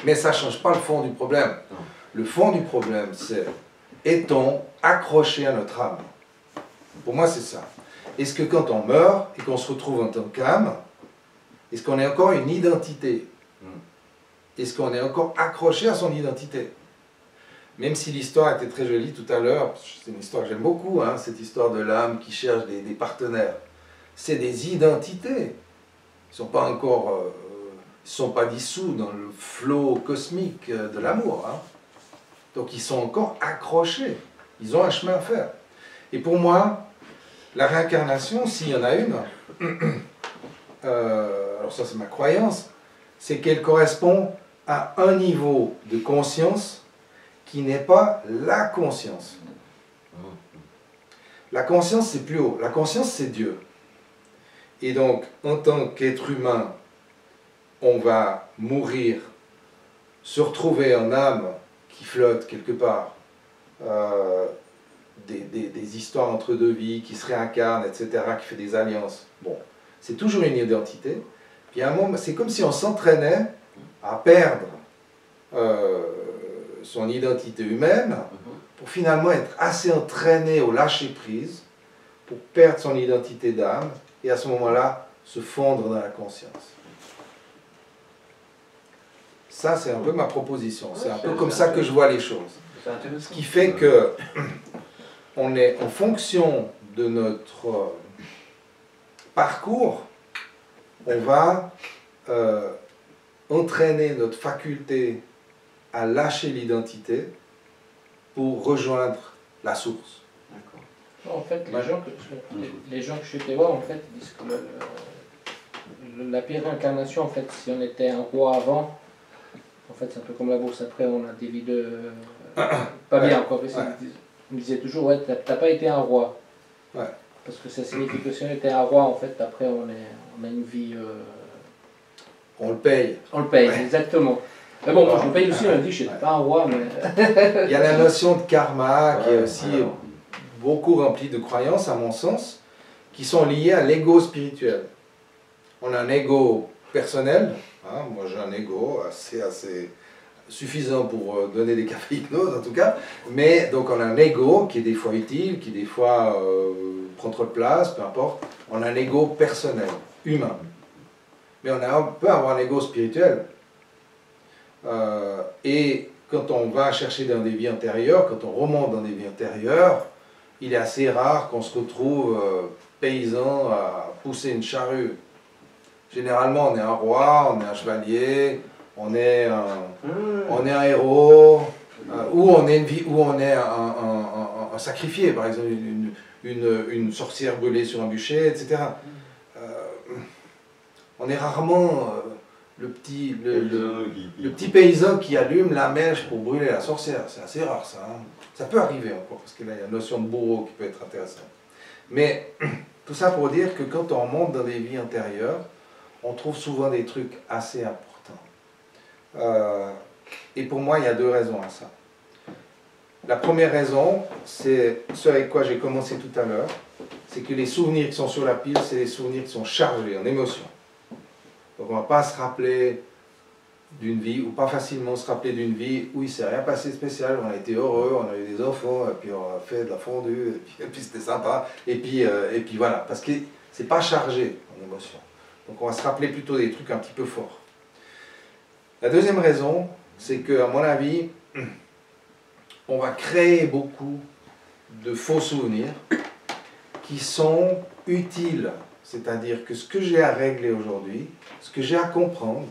mais ça ne change pas le fond du problème. Le fond du problème, c'est est-on accroché à notre âme? Pour moi, c'est ça. Est-ce que quand on meurt et qu'on se retrouve en tant qu'âme, est-ce qu'on est encore une identité? Est-ce qu'on est encore accroché à son identité? Même si l'histoire était très jolie tout à l'heure, c'est une histoire que j'aime beaucoup, hein, cette histoire de l'âme qui cherche des partenaires. C'est des identités. Ils ne sont pas encore, ils sont pas dissous dans le flot cosmique de l'amour. Hein. Donc ils sont encore accrochés. Ils ont un chemin à faire. Et pour moi, la réincarnation, s'il y en a une, alors ça c'est ma croyance, c'est qu'elle correspond à un niveau de conscience qui n'est pas la conscience. La conscience, c'est plus haut. La conscience, c'est Dieu. Et donc, en tant qu'être humain, on va mourir, se retrouver en âme qui flotte quelque part, des histoires entre deux vies, qui se réincarnent, etc., qui fait des alliances. Bon, c'est toujours une identité. Puis à un moment, c'est comme si on s'entraînait à perdre son identité humaine pour finalement être assez entraîné au lâcher-prise pour perdre son identité d'âme et à ce moment-là se fondre dans la conscience. Ça, c'est un peu ma proposition. C'est un peu comme ça que je vois les choses. Ce qui fait que on est en fonction de notre parcours, on va entraîner notre faculté à lâcher l'identité pour rejoindre la source. En fait, les gens que je suis voir, en fait, disent que la pire réincarnation, en fait, si on était un roi avant, en fait, c'est un peu comme la bourse, après on a des vies de... pas bien encore, ils me disaient toujours, ouais, t'as pas été un roi. Ouais. Parce que ça signifie que si on était un roi, en fait, après on a une vie... On le paye. On le paye, exactement. Mais bon, moi je me paye aussi, on me dit, je ne suis pas un roi, mais... Il y a la notion de karma qui est aussi beaucoup remplie de croyances, à mon sens, qui sont liées à l'ego spirituel. On a un ego personnel, hein, moi j'ai un ego assez suffisant pour donner des cafés hypnose en tout cas, mais donc on a un ego qui est des fois utile, qui des fois prend trop de place, peu importe. On a un ego personnel, humain. Mais on peut avoir un ego spirituel. Et quand on va chercher dans des vies antérieures, quand on remonte dans des vies antérieures, il est assez rare qu'on se retrouve paysan à pousser une charrue. Généralement, on est un roi, on est un chevalier, on est un héros, ou on est une vie, ou on est un sacrifié, par exemple une sorcière brûlée sur un bûcher, etc. On est rarement le petit paysan qui allume la mèche pour brûler la sorcière. C'est assez rare ça. Hein. Ça peut arriver encore, parce que là il y a la notion de bourreau qui peut être intéressante. Mais tout ça pour dire que quand on remonte dans des vies antérieures, on trouve souvent des trucs assez importants. Et pour moi, il y a deux raisons à ça. La première raison, c'est ce avec quoi j'ai commencé tout à l'heure, c'est que les souvenirs qui sont sur la pile, c'est des souvenirs qui sont chargés en émotions. Donc on ne va pas se rappeler d'une vie, ou pas facilement se rappeler d'une vie où il ne s'est rien passé de spécial, on a été heureux, on a eu des enfants, et puis on a fait de la fondue, et puis c'était sympa, et puis voilà, parce que ce n'est pas chargé en émotions. Donc on va se rappeler plutôt des trucs un petit peu forts. La deuxième raison, c'est qu'à mon avis, on va créer beaucoup de faux souvenirs qui sont utiles. C'est-à-dire que ce que j'ai à régler aujourd'hui, ce que j'ai à comprendre,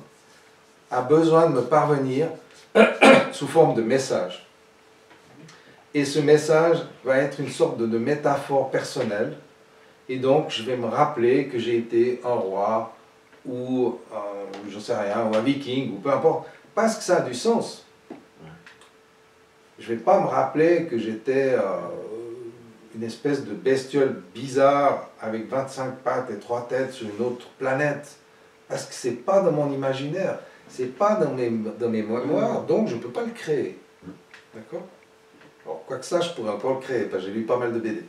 a besoin de me parvenir sous forme de message. Et ce message va être une sorte de métaphore personnelle. Et donc, je vais me rappeler que j'ai été un roi, ou, je ne sais rien, ou un viking, ou peu importe. Parce que ça a du sens. Je ne vais pas me rappeler que j'étais une espèce de bestiole bizarre avec 25 pattes et 3 têtes sur une autre planète. Parce que ce n'est pas dans mon imaginaire, ce n'est pas dans mes mémoires, donc je ne peux pas le créer. D'accord? Alors, quoi que ça, je pourrais encore le créer, parce que j'ai lu pas mal de BD.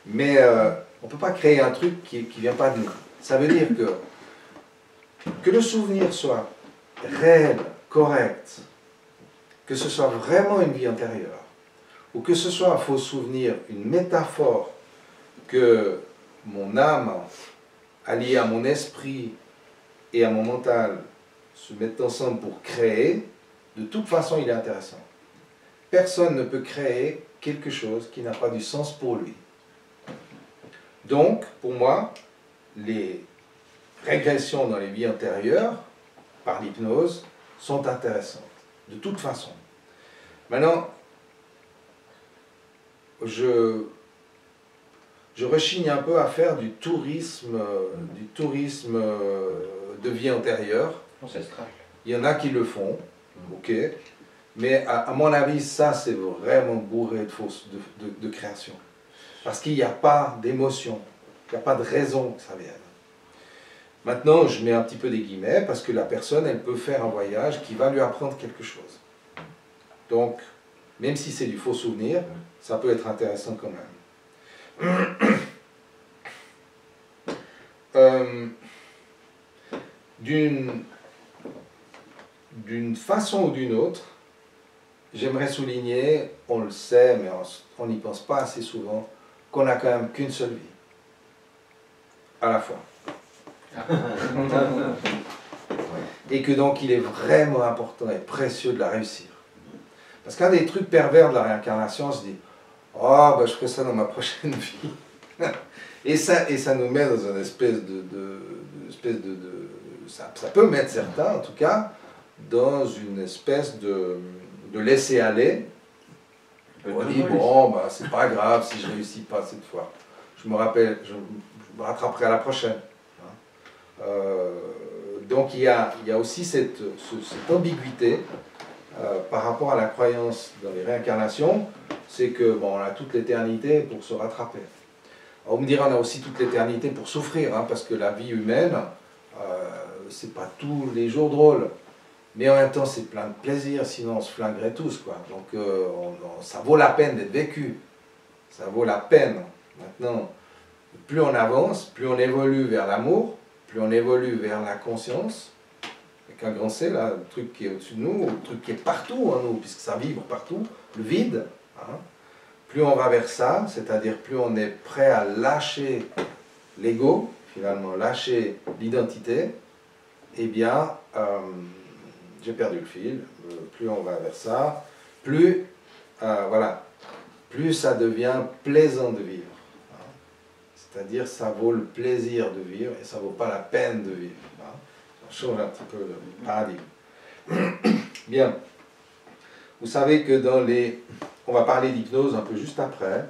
Mais on ne peut pas créer un truc qui ne vient pas de nous. Ça veut dire que le souvenir soit réel, correct, que ce soit vraiment une vie antérieure, ou que ce soit un faux souvenir, une métaphore que mon âme, alliée à mon esprit et à mon mental, se mettent ensemble pour créer, de toute façon, il est intéressant. Personne ne peut créer quelque chose qui n'a pas du sens pour lui. Donc, pour moi, les régressions dans les vies antérieures, par l'hypnose, sont intéressantes, de toute façon. Maintenant, je rechigne un peu à faire du tourisme de vie antérieure. Ancestral. Il y en a qui le font, ok, mais à mon avis, ça c'est vraiment bourré de création. Parce qu'il n'y a pas d'émotion, il n'y a pas de raison que ça vienne. Maintenant, je mets un petit peu des guillemets, parce que la personne, elle peut faire un voyage qui va lui apprendre quelque chose. Donc, même si c'est du faux souvenir, ça peut être intéressant quand même. D'une façon ou d'une autre, j'aimerais souligner, on le sait, mais on n'y pense pas assez souvent, qu'on n'a quand même qu'une seule vie. À la fois. Et que donc il est vraiment important et précieux de la réussir. Parce qu'un des trucs pervers de la réincarnation, on se dit « Oh, ben, je ferai ça dans ma prochaine vie. » et ça nous met dans une espèce ça peut mettre certains, en tout cas, dans une espèce de laisser aller. On dit « Bon, ben, c'est pas grave si je réussis pas cette fois. Je me rattraperai à la prochaine. » Donc il y a aussi cette ambiguïté par rapport à la croyance dans les réincarnations, c'est que bon, on a toute l'éternité pour se rattraper. On me dira on a aussi toute l'éternité pour souffrir, hein, parce que la vie humaine, c'est pas tous les jours drôle, mais en même temps c'est plein de plaisir, sinon on se flinguerait tous, quoi. Donc ça vaut la peine d'être vécu, ça vaut la peine. Maintenant, plus on avance, plus on évolue vers l'amour, plus on évolue vers la conscience, avec un grand C, là, le truc qui est au-dessus de nous, le truc qui est partout en nous, puisque ça vibre partout, le vide, hein. Plus on va vers ça, c'est-à-dire plus on est prêt à lâcher l'ego, finalement lâcher l'identité, eh bien, j'ai perdu le fil, plus on va vers ça, plus, voilà, plus ça devient plaisant de vivre. C'est-à-dire ça vaut le plaisir de vivre et ça ne vaut pas la peine de vivre. Hein. On change un petit peu le paradigme. Bien. Vous savez que dans les... On va parler d'hypnose un peu juste après,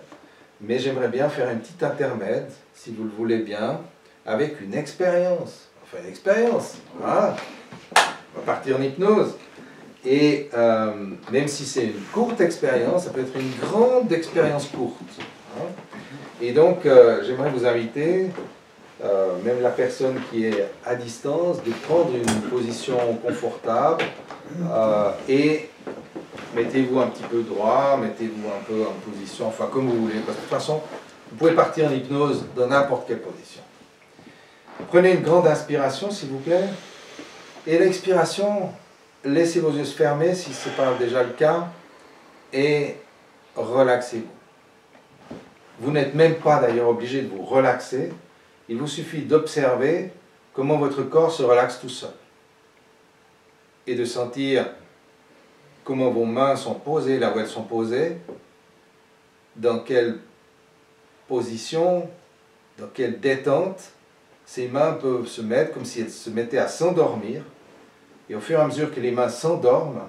mais j'aimerais bien faire un petit intermède, si vous le voulez bien, avec une expérience. Enfin, une expérience. Voilà. On va partir en hypnose. Et même si c'est une courte expérience, ça peut être une grande expérience courte. Hein. Et donc, j'aimerais vous inviter, même la personne qui est à distance, de prendre une position confortable et mettez-vous un petit peu droit, mettez-vous un peu en position, enfin comme vous voulez, parce que de toute façon, vous pouvez partir en hypnose dans n'importe quelle position. Prenez une grande inspiration, s'il vous plaît, et l'expiration, laissez vos yeux se fermer, si ce n'est pas déjà le cas, et relaxez-vous. Vous n'êtes même pas d'ailleurs obligé de vous relaxer, il vous suffit d'observer comment votre corps se relaxe tout seul, et de sentir comment vos mains sont posées, là où elles sont posées, dans quelle position, dans quelle détente, ces mains peuvent se mettre comme si elles se mettaient à s'endormir. Et au fur et à mesure que les mains s'endorment,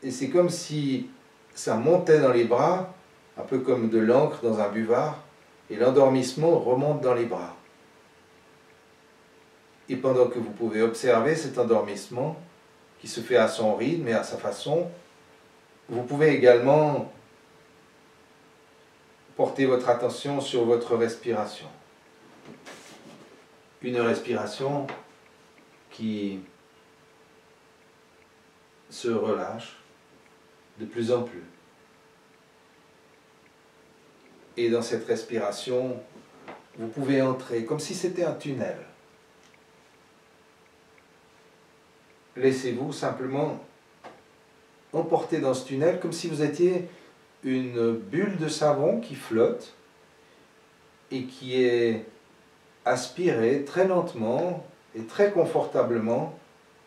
et c'est comme si ça montait dans les bras, un peu comme de l'encre dans un buvard, et l'endormissement remonte dans les bras. Et pendant que vous pouvez observer cet endormissement, qui se fait à son rythme et à sa façon, vous pouvez également porter votre attention sur votre respiration. Une respiration qui se relâche de plus en plus. Et dans cette respiration, vous pouvez entrer comme si c'était un tunnel. Laissez-vous simplement emporter dans ce tunnel comme si vous étiez une bulle de savon qui flotte et qui est aspirée très lentement et très confortablement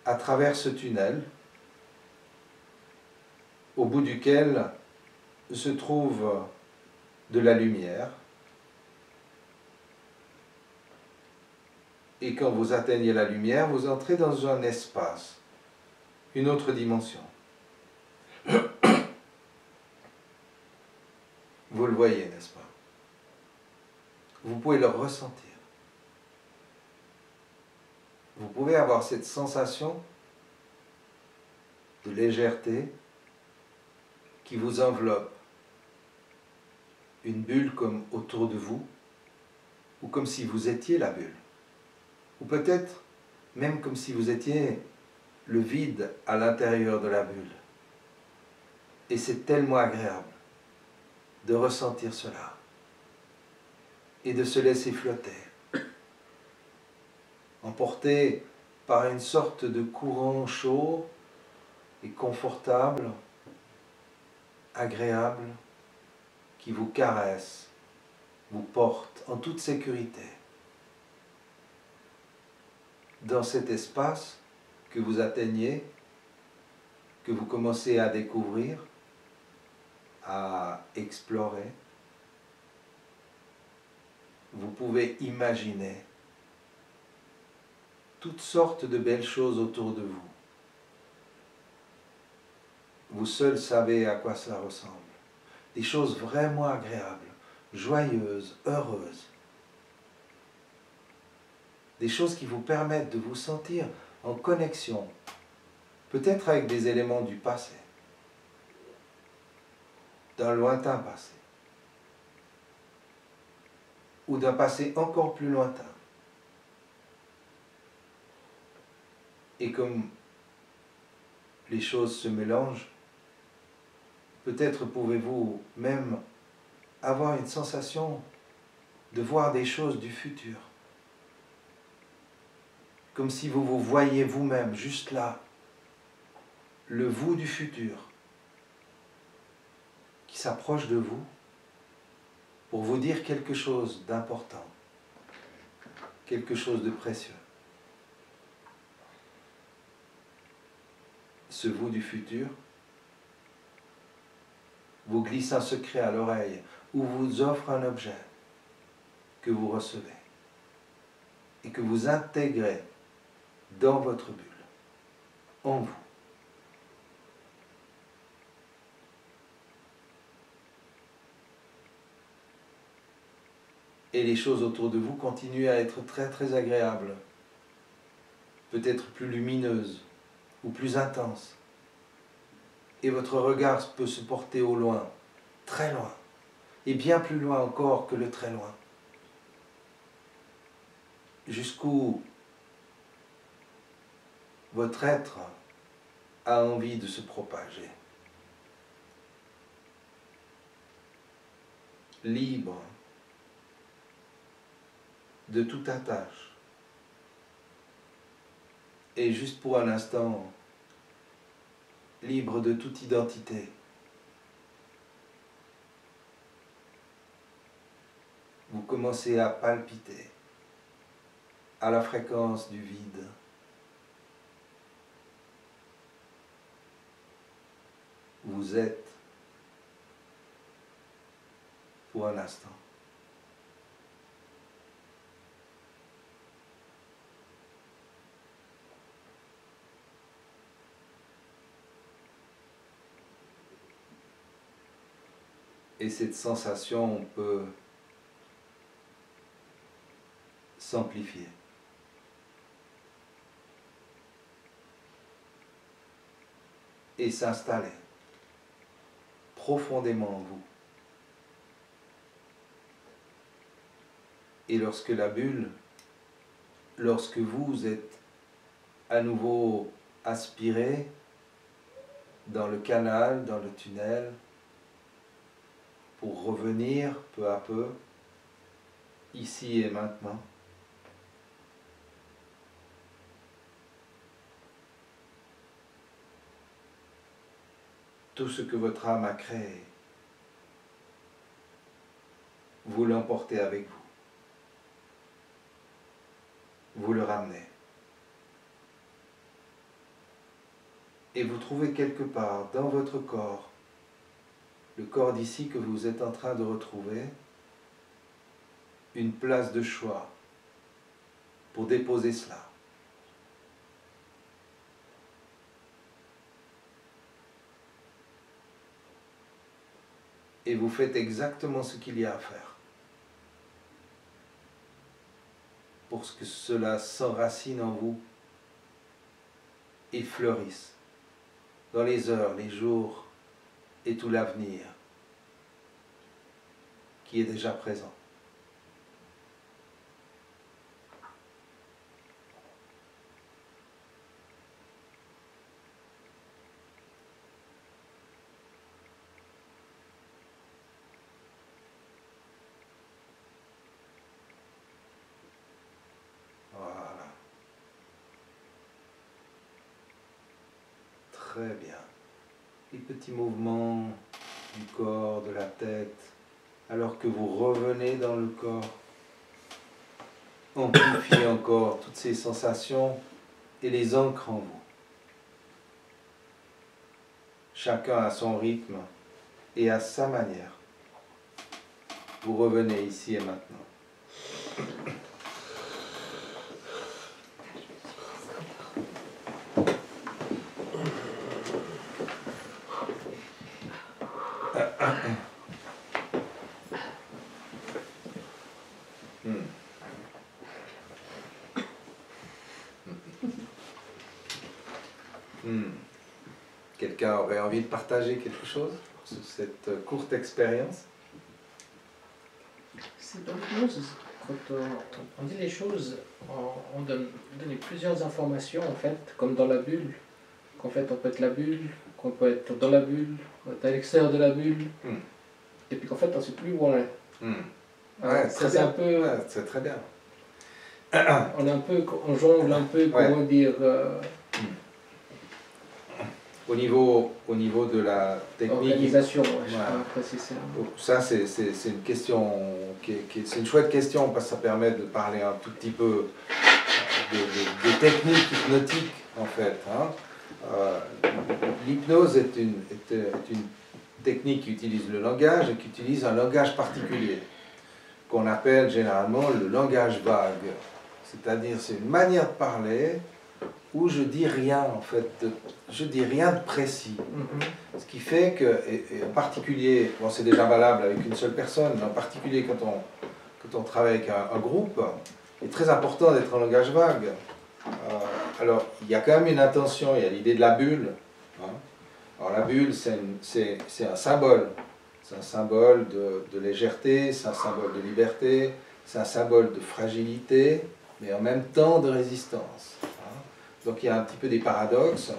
à travers ce tunnel, au bout duquel se trouve de la lumière. Et quand vous atteignez la lumière, vous entrez dans un espace, une autre dimension. Vous le voyez, n'est-ce pas? Vous pouvez le ressentir. Vous pouvez avoir cette sensation de légèreté qui vous enveloppe. Une bulle comme autour de vous, ou comme si vous étiez la bulle. Ou peut-être même comme si vous étiez le vide à l'intérieur de la bulle. Et c'est tellement agréable de ressentir cela et de se laisser flotter, emporté par une sorte de courant chaud et confortable, agréable, qui vous caresse, vous porte en toute sécurité dans cet espace que vous atteignez, que vous commencez à découvrir, à explorer. Vous pouvez imaginer toutes sortes de belles choses autour de vous. Vous seul savez à quoi ça ressemble. Des choses vraiment agréables, joyeuses, heureuses. Des choses qui vous permettent de vous sentir en connexion, peut-être avec des éléments du passé, d'un lointain passé, ou d'un passé encore plus lointain. Et comme les choses se mélangent, peut-être pouvez-vous même avoir une sensation de voir des choses du futur. Comme si vous vous voyiez vous-même, juste là, le vous du futur, qui s'approche de vous pour vous dire quelque chose d'important, quelque chose de précieux. Ce vous du futur vous glisse un secret à l'oreille ou vous offre un objet que vous recevez et que vous intégrez dans votre bulle, en vous. Et les choses autour de vous continuent à être très très agréables, peut-être plus lumineuses ou plus intenses. Et votre regard peut se porter au loin, très loin, et bien plus loin encore que le très loin, jusqu'où votre être a envie de se propager. Libre de toute attache. Et juste pour un instant, libre de toute identité. Vous commencez à palpiter à la fréquence du vide. Vous êtes pour un instant. Et cette sensation peut s'amplifier. Et s'installer profondément en vous. Et lorsque la bulle, lorsque vous êtes à nouveau aspiré dans le canal, dans le tunnel, pour revenir peu à peu, ici et maintenant, tout ce que votre âme a créé, vous l'emportez avec vous. Vous le ramenez. Et vous trouvez quelque part dans votre corps, le corps d'ici que vous êtes en train de retrouver, une place de choix pour déposer cela. Et vous faites exactement ce qu'il y a à faire pour que cela s'enracine en vous et fleurisse dans les heures, les jours et tout l'avenir qui est déjà présent. Voilà. Très bien. Les petits mouvements du corps, de la tête, alors que vous revenez dans le corps, amplifiez encore toutes ces sensations et les ancrez en vous. Chacun à son rythme et à sa manière. Vous revenez ici et maintenant. Quelqu'un aurait envie de partager quelque chose sur cette courte expérience? C'est donc quand on dit les choses, on donne plusieurs informations en fait, comme dans la bulle. Qu'en fait on peut être la bulle, qu'on peut être dans la bulle, qu'on peut être à l'extérieur de la bulle, et puis qu'en fait on ne sait plus où on est. Ouais, c'est un peu. Ouais, c'est très bien. On jongle un peu, comment dire. Au niveau de la technique, organisation, je sais pas préciser. Ça c'est une question c'est une chouette question parce que ça permet de parler un tout petit peu de techniques hypnotiques en fait. Hein. L'hypnose est une technique qui utilise le langage et qui utilise un langage particulier qu'on appelle généralement le langage vague. C'est-à-dire c'est une manière de parler où je dis rien, en fait, je dis rien de précis. Ce qui fait que, et en particulier, bon, c'est déjà valable avec une seule personne, mais en particulier quand on travaille avec un groupe, il est très important d'être en langage vague. Alors, il y a quand même une intention, il y a l'idée de la bulle. Hein. Alors la bulle, c'est un symbole. C'est un symbole de légèreté, c'est un symbole de liberté, c'est un symbole de fragilité, mais en même temps de résistance. Hein. Donc il y a un petit peu des paradoxes.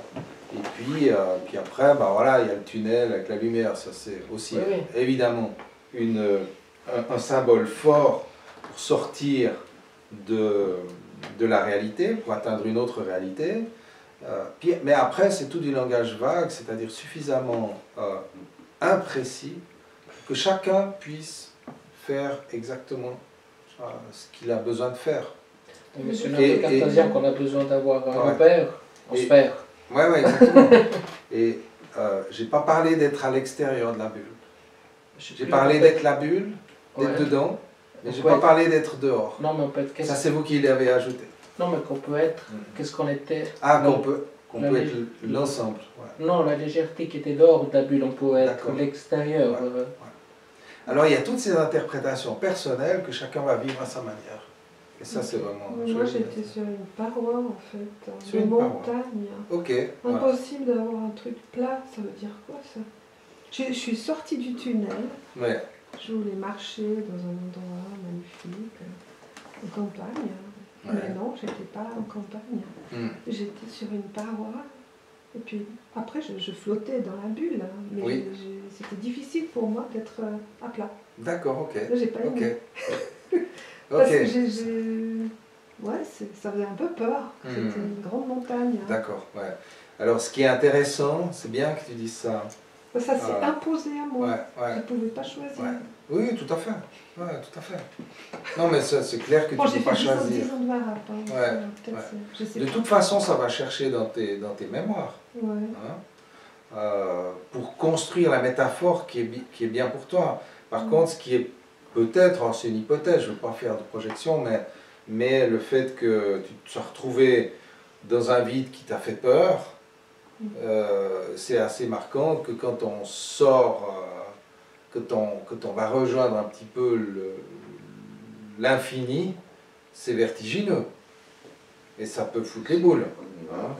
Et puis après, ben voilà, il y a le tunnel avec la lumière. Ça, c'est aussi évidemment un symbole fort pour sortir de la réalité, pour atteindre une autre réalité. Mais après, c'est tout du langage vague, c'est-à-dire suffisamment imprécis que chacun puisse faire exactement ce qu'il a besoin de faire. Mais c'est un peu cartésien qu'on a besoin d'avoir un repère, on se perd. Oui, exactement. Et j'ai pas parlé d'être à l'extérieur de la bulle. J'ai parlé d'être la bulle, d'être dedans, mais j'ai pas parlé d'être dehors. Non, mais on peut être... Ça, c'est vous qui l'avez ajouté. Non, mais qu'on peut être, qu'est-ce qu'on était... Ah, qu'on peut être l'ensemble. Ouais. Non, la légèreté qui était dehors de la bulle, on peut être l'extérieur. Ouais. Alors, il y a toutes ces interprétations personnelles que chacun va vivre à sa manière. Et ça, c'est vraiment... Moi, j'étais sur une paroi, en fait, sur une montagne. Ok. Impossible d'avoir un truc plat, ça veut dire quoi, ça? Je suis sortie du tunnel. Ouais. Je voulais marcher dans un endroit magnifique, en campagne. Ouais. Mais non, j'étais pas en campagne. J'étais sur une paroi. Et puis après, je flottais dans la bulle. Mais c'était difficile pour moi d'être à plat. D'accord, ok. J'ai pas aimé. Parce que ça faisait un peu peur. C'était une grande montagne. D'accord, ouais. Alors, ce qui est intéressant, c'est bien que tu dises ça. Ça s'est imposé à moi. Je ne pouvais pas choisir. Oui, tout à fait. Ouais, tout à fait. Non, mais c'est clair que tu ne peux pas choisir. J'ai fait 10 ans de marathon. De toute façon, ça va chercher dans tes mémoires. Ouais. Hein, pour construire la métaphore qui est bien pour toi. Par contre, ce qui est peut-être, c'est une hypothèse, je ne veux pas faire de projection, mais le fait que tu te sois retrouvé dans un vide qui t'a fait peur, c'est assez marquant que quand on sort, quand on va rejoindre un petit peu l'infini, c'est vertigineux. Et ça peut foutre les boules. Hein.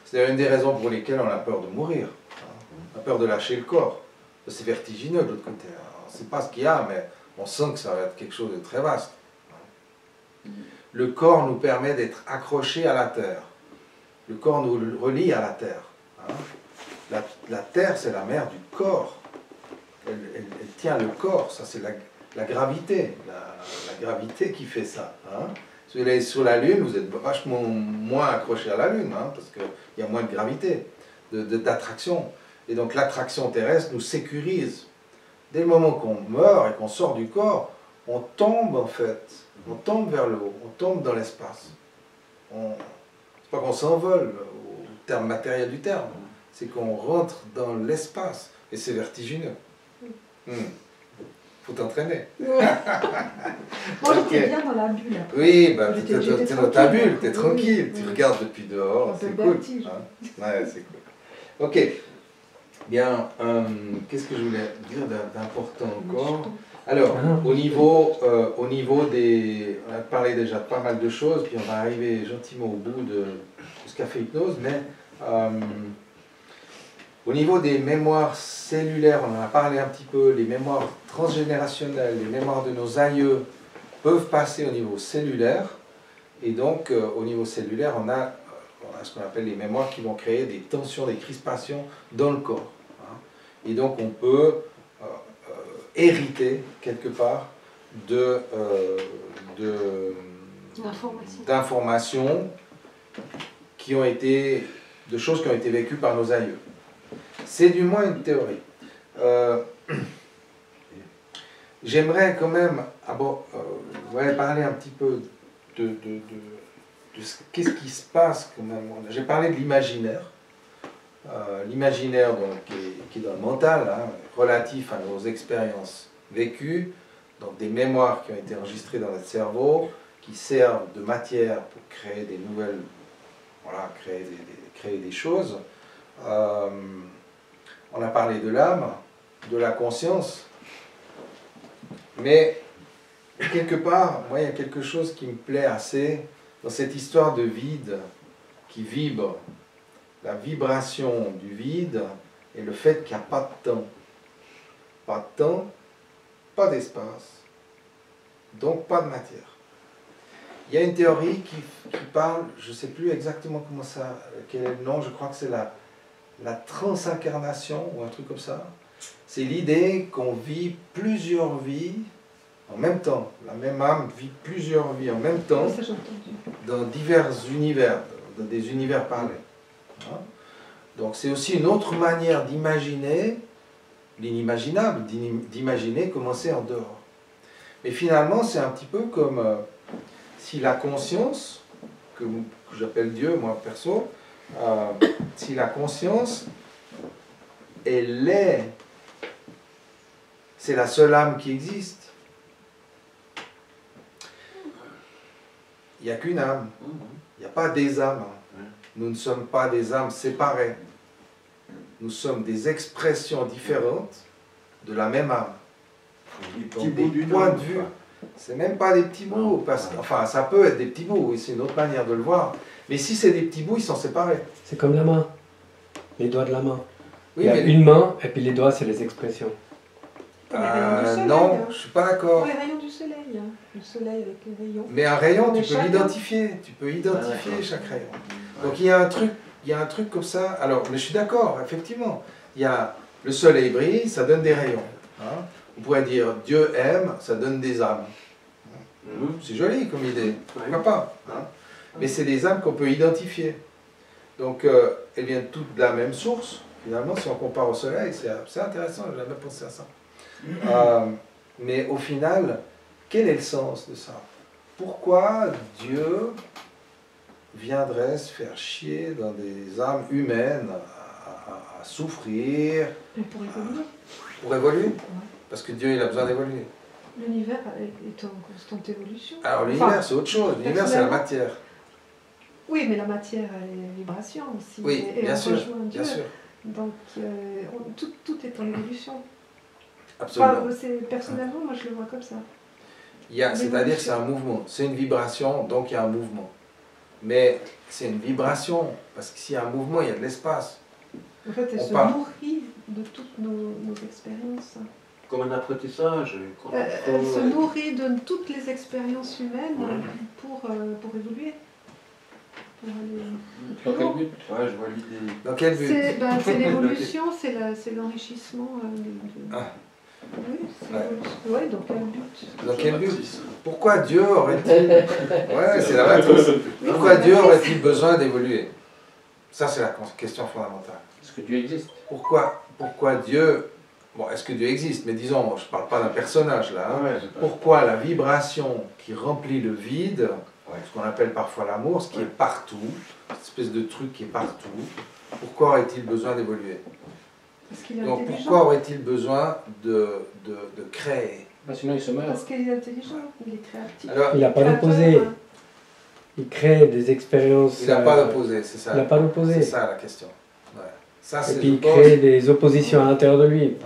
C'est d'ailleurs une des raisons pour lesquelles on a peur de mourir. Hein. On a peur de lâcher le corps. C'est vertigineux de l'autre côté. On ne sait pas ce qu'il y a, mais on sent que ça va être quelque chose de très vaste. Le corps nous permet d'être accrochés à la terre. Le corps nous relie à la terre. Hein. La terre, c'est la mère du corps. Elle tient le corps. Ça, c'est la gravité. La gravité qui fait ça. Hein. Si vous allez sur la Lune, vous êtes vachement moins accroché à la Lune, hein, parce qu'il y a moins de gravité, d'attraction. Et donc l'attraction terrestre nous sécurise. Dès le moment qu'on meurt et qu'on sort du corps, on tombe en fait. On tombe vers le haut, on tombe dans l'espace. C'est pas qu'on s'envole au terme matériel du terme, c'est qu'on rentre dans l'espace. Et c'est vertigineux. Faut t'entraîner. Moi, j'étais bien dans la bulle. Après. Oui, bah, tu es dans ta bulle, tu es tranquille, tu regardes depuis dehors, c'est cool. Hein. Ouais, c'est cool. Ok. Bien, qu'est-ce que je voulais dire d'important encore? Alors, au niveau des... On a parlé déjà de pas mal de choses, puis on va arriver gentiment au bout de ce qu'a fait Hypnose, mais au niveau des mémoires cellulaires, on en a parlé un petit peu, les mémoires transgénérationnelles, les mémoires de nos aïeux peuvent passer au niveau cellulaire, et donc au niveau cellulaire, on a ce qu'on appelle les mémoires qui vont créer des tensions, des crispations dans le corps. Hein. Et donc on peut hériter quelque part d'informations qui ont été, de choses qui ont été vécues par nos aïeux. C'est du moins une théorie. J'aimerais quand même parler un petit peu de qu'est-ce qui se passe quand même. J'ai parlé de l'imaginaire. L'imaginaire qui est dans le mental, hein, relatif à nos expériences vécues, donc des mémoires qui ont été enregistrées dans notre cerveau, qui servent de matière pour créer des nouvelles voilà, créer des choses. On a parlé de l'âme, de la conscience, mais quelque part, moi, il y a quelque chose qui me plaît assez dans cette histoire de vide qui vibre, la vibration du vide et le fait qu'il n'y a pas de temps. Pas de temps, pas d'espace, donc pas de matière. Il y a une théorie qui parle, je ne sais plus exactement comment ça, quel est le nom, je crois que c'est la transincarnation ou un truc comme ça. C'est l'idée qu'on vit plusieurs vies en même temps. La même âme vit plusieurs vies en même temps dans divers univers, dans des univers parallèles. Hein? Donc c'est aussi une autre manière d'imaginer l'inimaginable, d'imaginer comment c'est en dehors. Mais finalement, c'est un petit peu comme si la conscience, que j'appelle Dieu, moi perso, si la conscience, elle est, c'est la seule âme qui existe. Il n'y a qu'une âme. Il n'y a pas des âmes. Nous ne sommes pas des âmes séparées. Nous sommes des expressions différentes de la même âme. Donc des points de vue. C'est même pas des petits bouts, parce que, enfin ça peut être des petits bouts, c'est une autre manière de le voir. Mais si c'est des petits bouts, ils sont séparés. C'est comme la main, les doigts de la main. Oui, il y a une main, et puis les doigts, c'est les expressions. Non, je suis pas d'accord. Les rayons du soleil, le soleil avec les rayons. Mais un rayon, tu peux l'identifier, chaque rayon. Donc il y a un truc comme ça. Alors, mais je suis d'accord, effectivement. Il y a le soleil brille, ça donne des rayons. Hein. On pourrait dire Dieu aime, ça donne des âmes. C'est joli comme idée, pourquoi pas, hein. Mais c'est des âmes qu'on peut identifier. Donc elles viennent toutes de la même source, finalement, si on compare au soleil, c'est intéressant, je n'avais jamais pensé à ça. Mais au final, quel est le sens de ça? Pourquoi Dieu viendrait se faire chier dans des âmes humaines à souffrir? Et pour évoluer. Pour évoluer? Parce que Dieu, il a besoin d'évoluer. L'univers est en constante évolution. Alors l'univers, c'est autre chose. L'univers, c'est la matière. Oui, mais la matière, elle est vibration aussi. Oui, et bien on sûr, rejoint Dieu. bien sûr. Donc, tout est en évolution. Absolument. Enfin, personnellement, moi, je le vois comme ça. C'est-à-dire que c'est un mouvement. C'est une vibration, donc il y a un mouvement. Mais c'est une vibration, parce que s'il y a un mouvement, il y a de l'espace. En fait, elle se nourrit de toutes nos expériences. Comme un apprentissage. Elle se nourrit de toutes les expériences humaines pour évoluer. Dans quel but? Ouais, je vois l'idée. Dans quel but? C'est l'évolution, c'est l'enrichissement. Oui, c'est ouais, dans quel but? Dans quel but? Pourquoi Dieu aurait-il... Ouais, c'est la réponse. Pourquoi Dieu aurait-il besoin d'évoluer? Ça, c'est la question fondamentale. Est-ce que Dieu existe? Pourquoi Dieu... Bon, est-ce que Dieu existe? Mais disons, je ne parle pas d'un personnage là. Hein. Pourquoi la vibration qui remplit le vide, ce qu'on appelle parfois l'amour, ce qui est partout, cette espèce de truc qui est partout, pourquoi aurait-il besoin d'évoluer? Donc pourquoi aurait-il besoin de créer? Sinon il se meurt. Parce qu'il est intelligent, il est créatif. Alors, il n'a pas d'opposé. Il crée des expériences. Il n'a pas d'opposé, c'est ça. Il n'a pas d'opposé. C'est ça la question. Ouais. Ça, et puis il crée des oppositions à l'intérieur de lui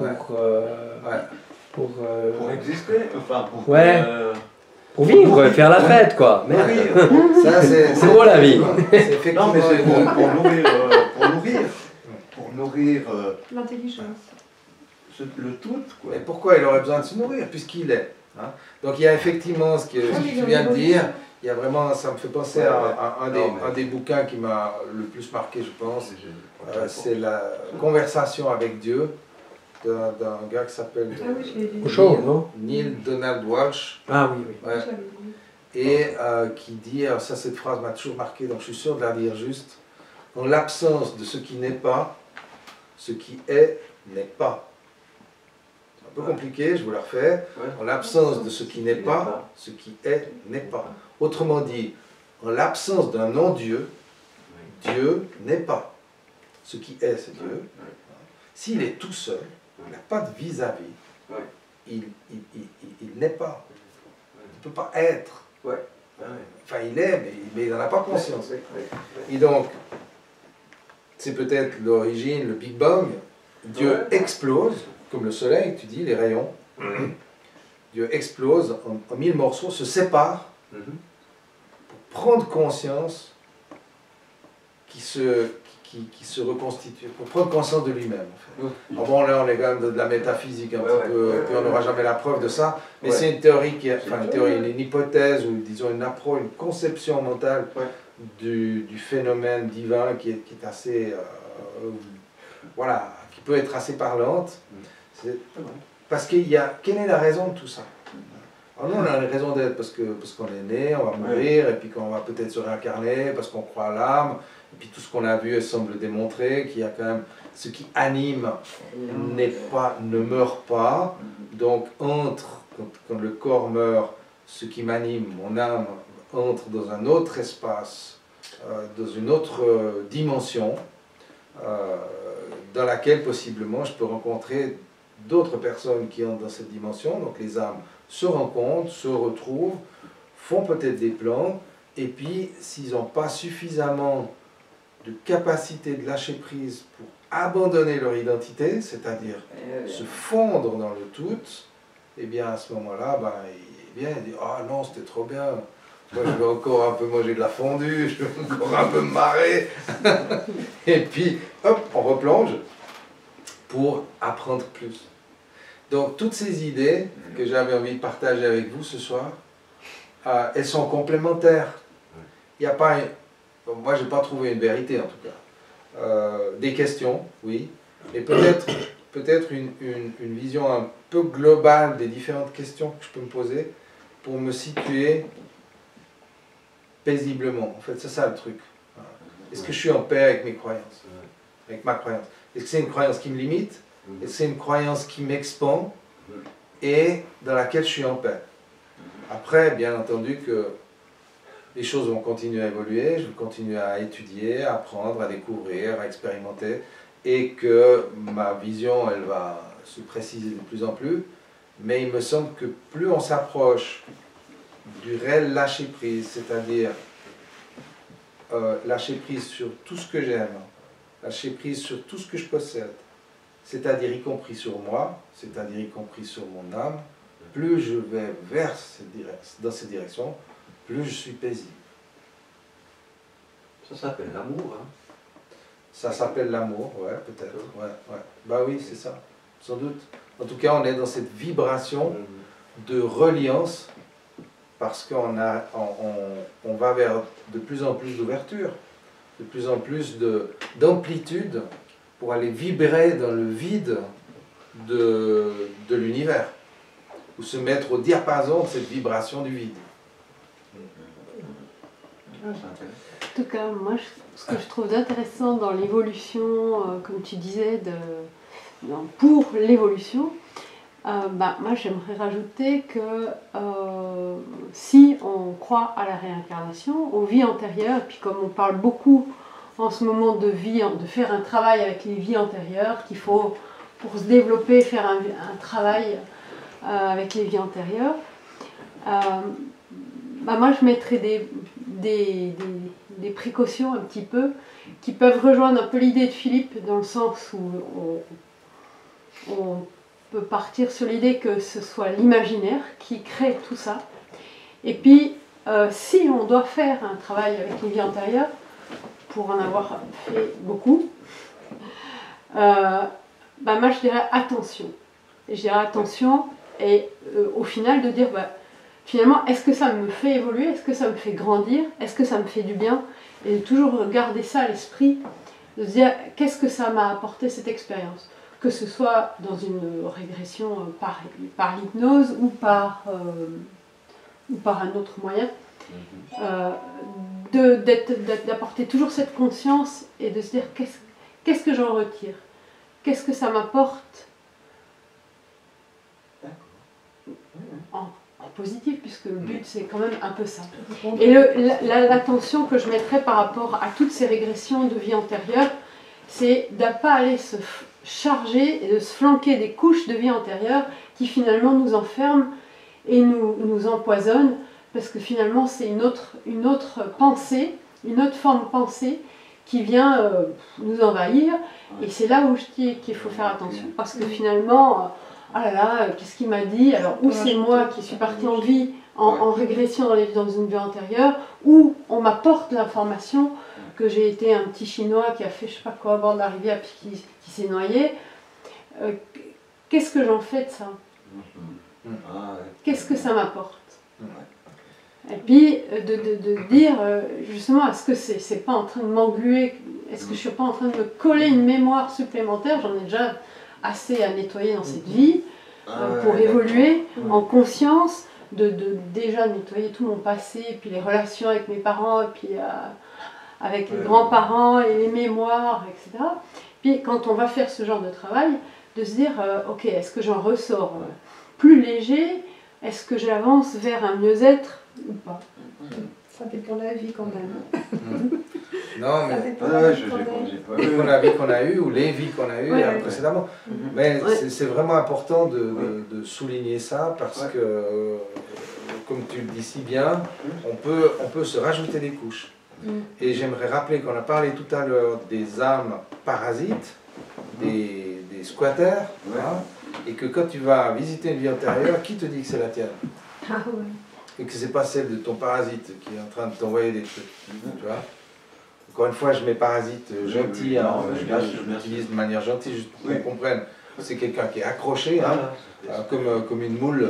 pour exister, enfin pour vivre, faire la fête quoi. Merde. C'est beau la vie. Non mais c'est pour nourrir l'intelligence. Le tout quoi. Et pourquoi il aurait besoin de se nourrir puisqu'il est, hein. Donc il y a effectivement ce que tu viens de dire. Il y a vraiment, ça me fait penser à un des bouquins qui m'a le plus marqué, je pense. C'est la conversation avec Dieu d'un gars qui s'appelle Neil Donald Walsh. Ah oui, oui. Ouais. Et qui dit, alors ça cette phrase m'a toujours marqué, donc je suis sûr de la lire juste. En l'absence de ce qui n'est pas, ce qui est n'est pas. C'est un peu compliqué, je vous la refais. En l'absence de ce qui n'est pas, ce qui est n'est pas. Autrement dit, en l'absence d'un non-Dieu, Dieu n'est pas. Ce qui est, c'est Dieu. S'il est tout seul, il n'a pas de vis-à-vis, il n'est pas. Il ne peut pas être. Enfin, il est, mais il n'en a pas conscience. Et donc, c'est peut-être l'origine, le Big Bang. Dieu explose, comme le soleil, tu dis, les rayons. Dieu explose en 1000 morceaux, se sépare pour prendre conscience qui se reconstitue, pour prendre conscience de lui-même. En fait. Bon, là, on est quand même de la métaphysique un petit peu, puis on n'aura jamais la preuve de ça, mais c'est une théorie une hypothèse, ou disons une approche, une conception mentale du phénomène divin qui est assez, voilà, qui peut être assez parlante. Parce qu'il y a, quelle est la raison de tout ça? Alors nous, on a une raison d'être parce qu'on est né, on va mourir, et puis qu'on va peut-être se réincarner, parce qu'on croit à l'âme, et puis tout ce qu'on a vu semble démontrer qu'il y a quand même ce qui anime ne meurt pas. Donc quand le corps meurt, ce qui m'anime, mon âme, entre dans un autre espace, dans une autre dimension, dans laquelle possiblement je peux rencontrer d'autres personnes qui entrent dans cette dimension. Donc les âmes se rencontrent, se retrouvent, font peut-être des plans, et puis s'ils n'ont pas suffisamment de capacité de lâcher prise pour abandonner leur identité, c'est-à-dire se fondre dans le tout, et bien à ce moment-là, il dit « Ah non, c'était trop bien, moi je vais encore un peu manger de la fondue, je vais encore un peu me marrer. » Et puis, hop, on replonge pour apprendre plus. Donc toutes ces idées que j'avais envie de partager avec vous ce soir, elles sont complémentaires. Il n'y a pas, moi je n'ai pas trouvé une vérité en tout cas. Des questions, oui, et peut-être une vision un peu globale des différentes questions que je peux me poser pour me situer paisiblement. En fait, c'est ça le truc. Est-ce que je suis en paix avec mes croyances, avec ma croyance? Est-ce que c'est une croyance qui me limite? Et c'est une croyance qui m'expand et dans laquelle je suis en paix. Après, bien entendu que les choses vont continuer à évoluer, je vais continuer à étudier, à apprendre, à découvrir, à expérimenter, et que ma vision, elle va se préciser de plus en plus, mais il me semble que plus on s'approche du réel lâcher-prise, c'est-à-dire lâcher prise sur tout ce que j'aime, lâcher prise sur tout ce que je possède, c'est-à-dire y compris sur moi, c'est-à-dire y compris sur mon âme, plus je vais dans cette direction, plus je suis paisible. Ça s'appelle l'amour, hein? Ça s'appelle l'amour, ouais, peut-être. Ouais. Bah oui, c'est ça, sans doute. En tout cas, on est dans cette vibration de reliance, parce qu'on va vers de plus en plus d'ouverture, de plus en plus d'amplitude, pour aller vibrer dans le vide de l'univers, ou se mettre au diapason de cette vibration du vide. En tout cas, moi, ce que je trouve intéressant dans l'évolution, comme tu disais, pour l'évolution, moi j'aimerais rajouter que si on croit à la réincarnation, aux vies antérieures, et puis comme on parle beaucoup en ce moment de faire un travail avec les vies antérieures, qu'il faut, pour se développer, faire un travail avec les vies antérieures, moi je mettrais des précautions un petit peu, qui peuvent rejoindre un peu l'idée de Philippe, dans le sens où on peut partir sur l'idée que ce soit l'imaginaire qui crée tout ça. Et puis, si on doit faire un travail avec les vies antérieures, pour en avoir fait beaucoup, moi je dirais attention. Je dirais attention, et au final de dire, finalement, est-ce que ça me fait évoluer? Est-ce que ça me fait grandir? Est-ce que ça me fait du bien? Et de toujours garder ça à l'esprit, de se dire, qu'est-ce que ça m'a apporté cette expérience? Que ce soit dans une régression par l'hypnose ou par un autre moyen, d'apporter toujours cette conscience et de se dire qu'est-ce que j'en retire, qu'est-ce que ça m'apporte en positif, puisque le but c'est quand même un peu ça. Et l'attention que je mettrais par rapport à toutes ces régressions de vie antérieure, c'est de ne pas aller se charger et de se flanquer des couches de vie antérieure qui finalement nous enferment et nous empoisonnent, parce que finalement c'est une autre pensée, une autre forme pensée qui vient nous envahir, et c'est là où je dis qu'il faut faire attention, parce que finalement, ah là là, qu'est-ce qu'il m'a dit? Alors, ou c'est moi qui suis partie en vie, en régression dans une vie antérieure, ou on m'apporte l'information que j'ai été un petit Chinois qui a fait je sais pas quoi au bord de la rivière puis qui s'est noyé. Qu'est-ce que j'en fais de ça? Qu'est-ce que ça m'apporte? Et puis de dire justement, est-ce que c'est pas en train de m'engluer? Est-ce que je suis pas en train de me coller une mémoire supplémentaire? J'en ai déjà assez à nettoyer dans cette vie pour évoluer en conscience, de déjà nettoyer tout mon passé, et puis les relations avec mes parents, et puis avec les grands-parents et les mémoires, etc. Puis quand on va faire ce genre de travail, de se dire, ok, est-ce que j'en ressors plus léger? Est-ce que j'avance vers un mieux-être ou pas? Ça dépend de la vie quand même. Non, mais la vie qu'on a eue ou les vies qu'on a eues précédemment. Mais c'est vraiment important de souligner ça parce que, comme tu le dis si bien, on peut se rajouter des couches. Et j'aimerais rappeler qu'on a parlé tout à l'heure des âmes parasites, des squatters, hein, et que quand tu vas visiter une vie antérieure, qui te dit que c'est la tienne? Ah ouais. Et que c'est pas celle de ton parasite qui est en train de t'envoyer des trucs, tu vois. Encore une fois, je mets parasite gentil, hein, je l'utilise de manière gentille, juste pour qu'on comprenne. C'est quelqu'un qui est accroché, hein, comme une moule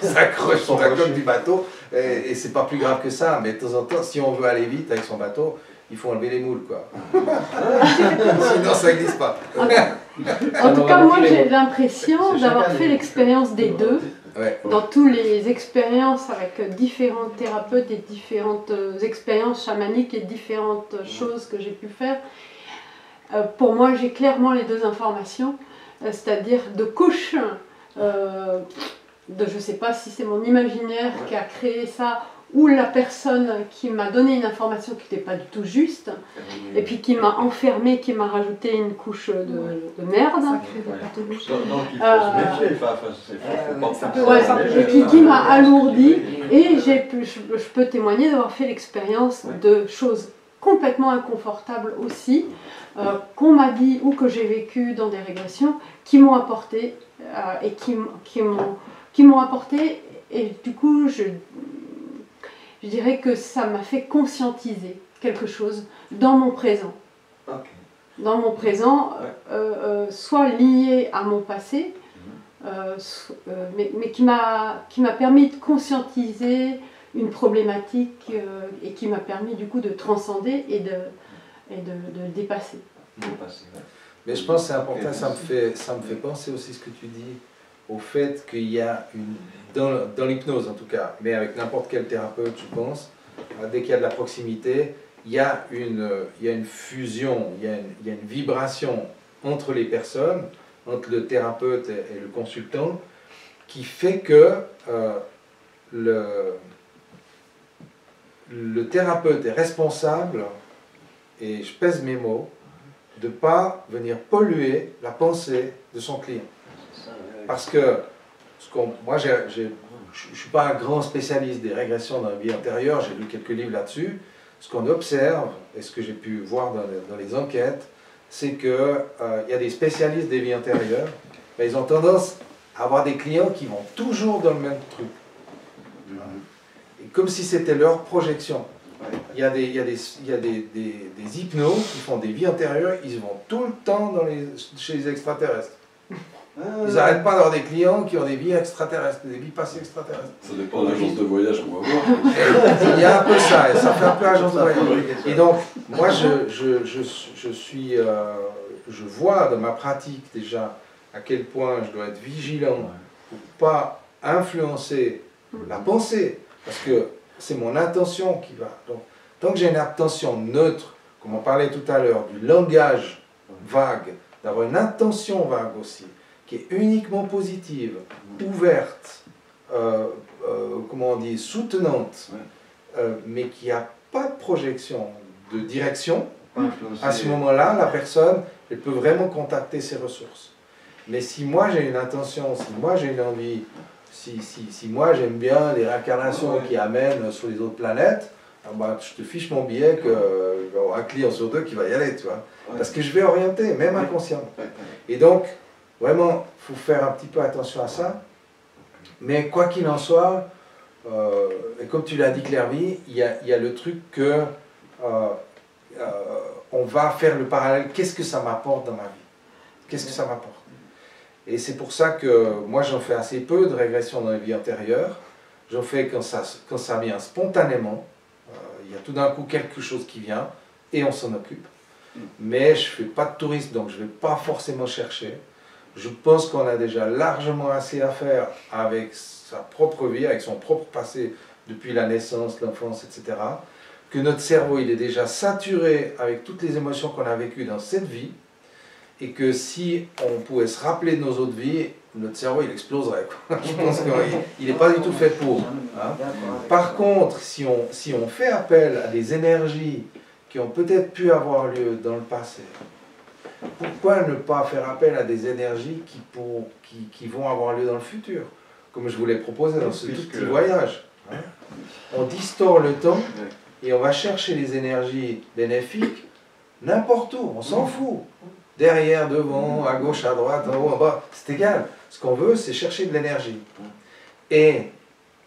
s'accroche sur la coque du bateau, et c'est pas plus grave que ça, mais de temps en temps, si on veut aller vite avec son bateau, il faut enlever les moules, quoi. Sinon, ça glisse pas. En tout cas, moi, j'ai l'impression d'avoir fait l'expérience des deux. Dans toutes les expériences avec différents thérapeutes et différentes expériences chamaniques et différentes choses que j'ai pu faire, pour moi j'ai clairement les deux informations, c'est-à-dire de couches, je ne sais pas si c'est mon imaginaire qui a créé ça ou la personne qui m'a donné une information qui n'était pas du tout juste, et puis qui m'a enfermée, qui m'a rajouté une couche de merde. Et qui m'a alourdi, et je peux témoigner d'avoir fait l'expérience de choses complètement inconfortables aussi, qu'on m'a dit ou que j'ai vécu dans des régressions, qui m'ont apporté, et qui m'ont apporté, et du coup je dirais que ça m'a fait conscientiser quelque chose dans mon présent. Dans mon présent, soit lié à mon passé, mais qui m'a permis de conscientiser une problématique et qui m'a permis du coup de transcender et de dépasser. Mais je pense que c'est important, ça me fait penser aussi ce que tu dis, au fait qu'il y a dans l'hypnose en tout cas, mais avec n'importe quel thérapeute, je pense, dès qu'il y a de la proximité, il y a une fusion, il y a une vibration entre les personnes, entre le thérapeute et le consultant, qui fait que le thérapeute est responsable, et je pèse mes mots, de ne pas venir polluer la pensée de son client. Parce que moi, je ne suis pas un grand spécialiste des régressions dans la vie antérieure, j'ai lu quelques livres là-dessus. Ce qu'on observe, et ce que j'ai pu voir dans les enquêtes, c'est qu'il y a des spécialistes des vies antérieures, mais ils ont tendance à avoir des clients qui vont toujours dans le même truc. Et comme si c'était leur projection. Il y a des hypnos qui font des vies antérieures, ils vont tout le temps chez les extraterrestres. Ils n'arrêtent pas d'avoir des clients qui ont des vies extraterrestres, des vies passées extraterrestres. Ça dépend de l'agence de voyage qu'on va voir. Il y a un peu ça, et ça fait un peu agence de voyage. Et donc, moi, je vois dans ma pratique déjà à quel point je dois être vigilant pour ne pas influencer la pensée, parce que c'est mon intention qui va. Donc, tant que j'ai une intention neutre, comme on parlait tout à l'heure, du langage vague, d'avoir une intention vague aussi, qui est uniquement positive, ouverte, comment on dit, soutenante, mais qui n'a pas de projection, de direction, à ce moment-là, la personne, elle peut vraiment contacter ses ressources. Mais si moi j'ai une intention, si moi j'ai une envie, si moi j'aime bien les réincarnations qui amènent sur les autres planètes, bah, je te fiche mon billet qu'il va y avoir un client sur 2 qui va y aller, tu vois. Parce que je vais orienter, même inconsciemment. Et donc, vraiment, il faut faire un petit peu attention à ça. Mais quoi qu'il en soit, et comme tu l'as dit Clairvy, il y a le truc que on va faire le parallèle, qu'est-ce que ça m'apporte dans ma vie? Qu'est-ce que ça m'apporte? Et c'est pour ça que moi j'en fais assez peu de régression dans les vies antérieures. J'en fais quand ça vient spontanément. Il y a tout d'un coup quelque chose qui vient et on s'en occupe. Mais je ne fais pas de tourisme, donc je ne vais pas forcément chercher. Je pense qu'on a déjà largement assez à faire avec sa propre vie, avec son propre passé depuis la naissance, l'enfance, etc. Que notre cerveau il est déjà saturé avec toutes les émotions qu'on a vécues dans cette vie. Et que si on pouvait se rappeler de nos autres vies, notre cerveau il exploserait. Je pense qu'il n'est pas du tout fait pour. Hein. Par contre, si on fait appel à des énergies qui ont peut-être pu avoir lieu dans le passé, pourquoi ne pas faire appel à des énergies qui vont avoir lieu dans le futur, comme je vous l'ai proposé dans ce tout petit voyage. Hein. On distord le temps et on va chercher les énergies bénéfiques n'importe où, on s'en fout. Derrière, devant, à gauche, à droite, en haut, en bas, c'est égal. Ce qu'on veut, c'est chercher de l'énergie. Et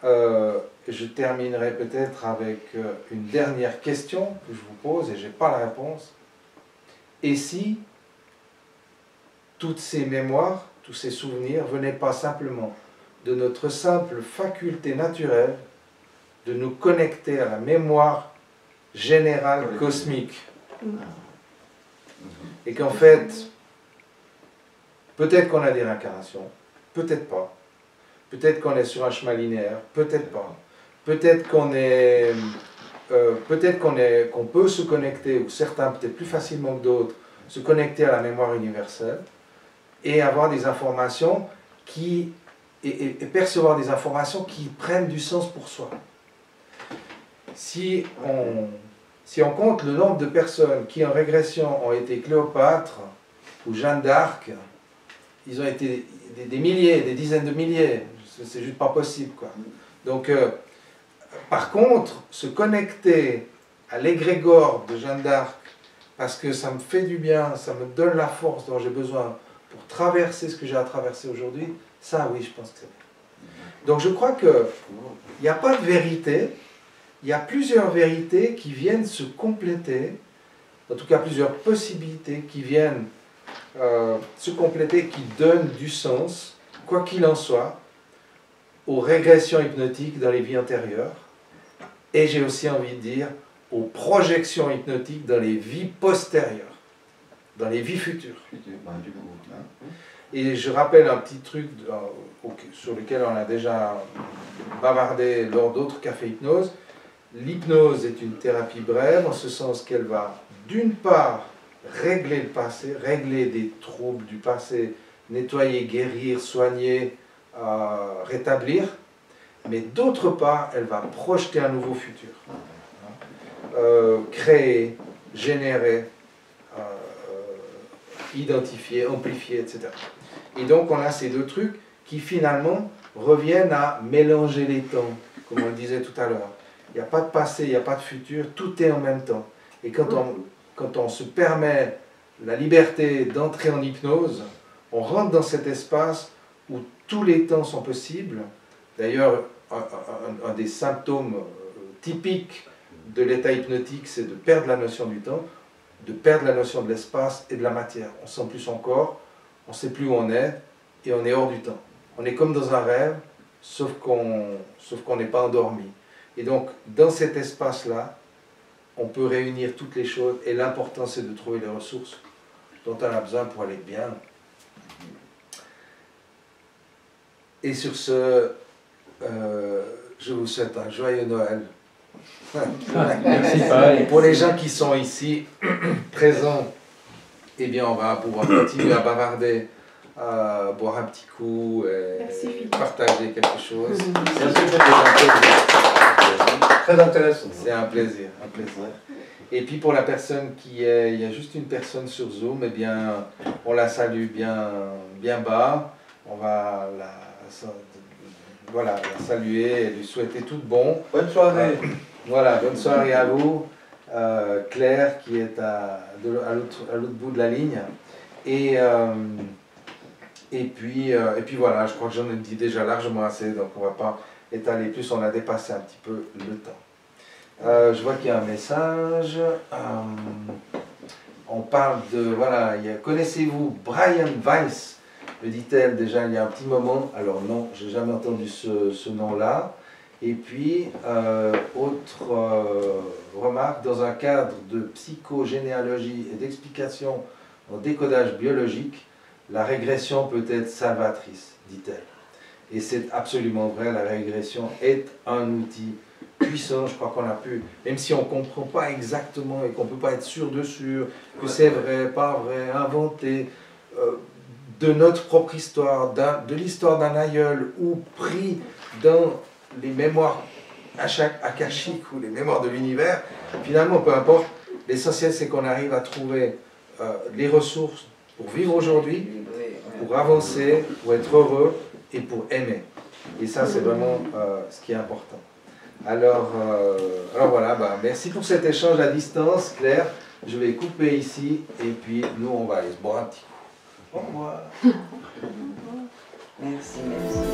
je terminerai peut-être avec une dernière question que je vous pose, et je n'ai pas la réponse. Et si toutes ces mémoires, tous ces souvenirs venaient pas simplement de notre simple faculté naturelle de nous connecter à la mémoire générale cosmique? Et qu'en fait, peut-être qu'on a des réincarnations, peut-être pas. Peut-être qu'on est sur un chemin linéaire, peut-être pas. Peut-être qu'on peut se connecter, ou certains peut-être plus facilement que d'autres, se connecter à la mémoire universelle et avoir des informations et percevoir des informations qui prennent du sens pour soi. Si on compte le nombre de personnes qui en régression ont été Cléopâtre ou Jeanne d'Arc, ils ont été des milliers, des dizaines de milliers. C'est juste pas possible, quoi. Donc, par contre, se connecter à l'égrégore de Jeanne d'Arc, parce que ça me fait du bien, ça me donne la force dont j'ai besoin pour traverser ce que j'ai à traverser aujourd'hui, ça, oui, je pense que c'est bien. Donc, je crois qu'il n'y a pas de vérité. Il y a plusieurs vérités qui viennent se compléter, en tout cas plusieurs possibilités qui viennent se compléter, qui donnent du sens, quoi qu'il en soit, aux régressions hypnotiques dans les vies antérieures, et j'ai aussi envie de dire aux projections hypnotiques dans les vies postérieures, dans les vies futures. Et je rappelle un petit truc sur lequel on a déjà bavardé lors d'autres cafés hypnose. L'hypnose est une thérapie brève, en ce sens qu'elle va, d'une part, régler le passé, régler des troubles du passé, nettoyer, guérir, soigner, rétablir, mais d'autre part, elle va projeter un nouveau futur. Créer, générer, identifier, amplifier, etc. Et donc, on a ces deux trucs qui, finalement, reviennent à mélanger les temps, comme on le disait tout à l'heure. Il n'y a pas de passé, il n'y a pas de futur, tout est en même temps. Et quand on se permet la liberté d'entrer en hypnose, on rentre dans cet espace où tous les temps sont possibles. D'ailleurs, un des symptômes typiques de l'état hypnotique, c'est de perdre la notion du temps, de perdre la notion de l'espace et de la matière. On ne sent plus son corps, on ne sait plus où on est, et on est hors du temps. On est comme dans un rêve, sauf qu'on n'est pas endormi. Et donc, dans cet espace-là, on peut réunir toutes les choses, et l'important, c'est de trouver les ressources dont on a besoin pour aller bien. Et sur ce, je vous souhaite un joyeux Noël. Merci, pareil. Pour les gens qui sont ici, présents, eh bien, on va pouvoir continuer à bavarder, à boire un petit coup, et partager quelque chose. Très intéressant. C'est un plaisir, un plaisir. Et puis pour la personne qui est, il y a juste une personne sur Zoom, eh bien, on la salue bien bas. On va voilà, la saluer et lui souhaiter tout de bon. Bonne soirée. Voilà, bonne soirée à vous. Claire qui est à l'autre bout de la ligne. Et puis voilà, je crois que j'en ai dit déjà largement assez, donc on ne va pas étaler plus, on a dépassé un petit peu le temps. Je vois qu'il y a un message. On parle de, voilà, connaissez-vous Brian Weiss, me dit-elle déjà il y a un petit moment. Alors non, je n'ai jamais entendu ce nom-là. Et puis, autre remarque, dans un cadre de psychogénéalogie et d'explication en décodage biologique, la régression peut être salvatrice, dit-elle. Et c'est absolument vrai, la régression est un outil puissant. Je crois qu'on a pu, même si on ne comprend pas exactement et qu'on ne peut pas être sûr de sûr, que c'est vrai, pas vrai, inventé, de notre propre histoire, de l'histoire d'un aïeul, ou pris dans les mémoires akashiques ou les mémoires de l'univers, finalement, peu importe, l'essentiel c'est qu'on arrive à trouver les ressources pour vivre aujourd'hui, pour avancer, pour être heureux et pour aimer. Et ça, c'est vraiment ce qui est important. Alors voilà, merci pour cet échange à distance, Claire. Je vais couper ici et puis nous, on va aller se boire un petit coup. Au revoir. Merci, merci.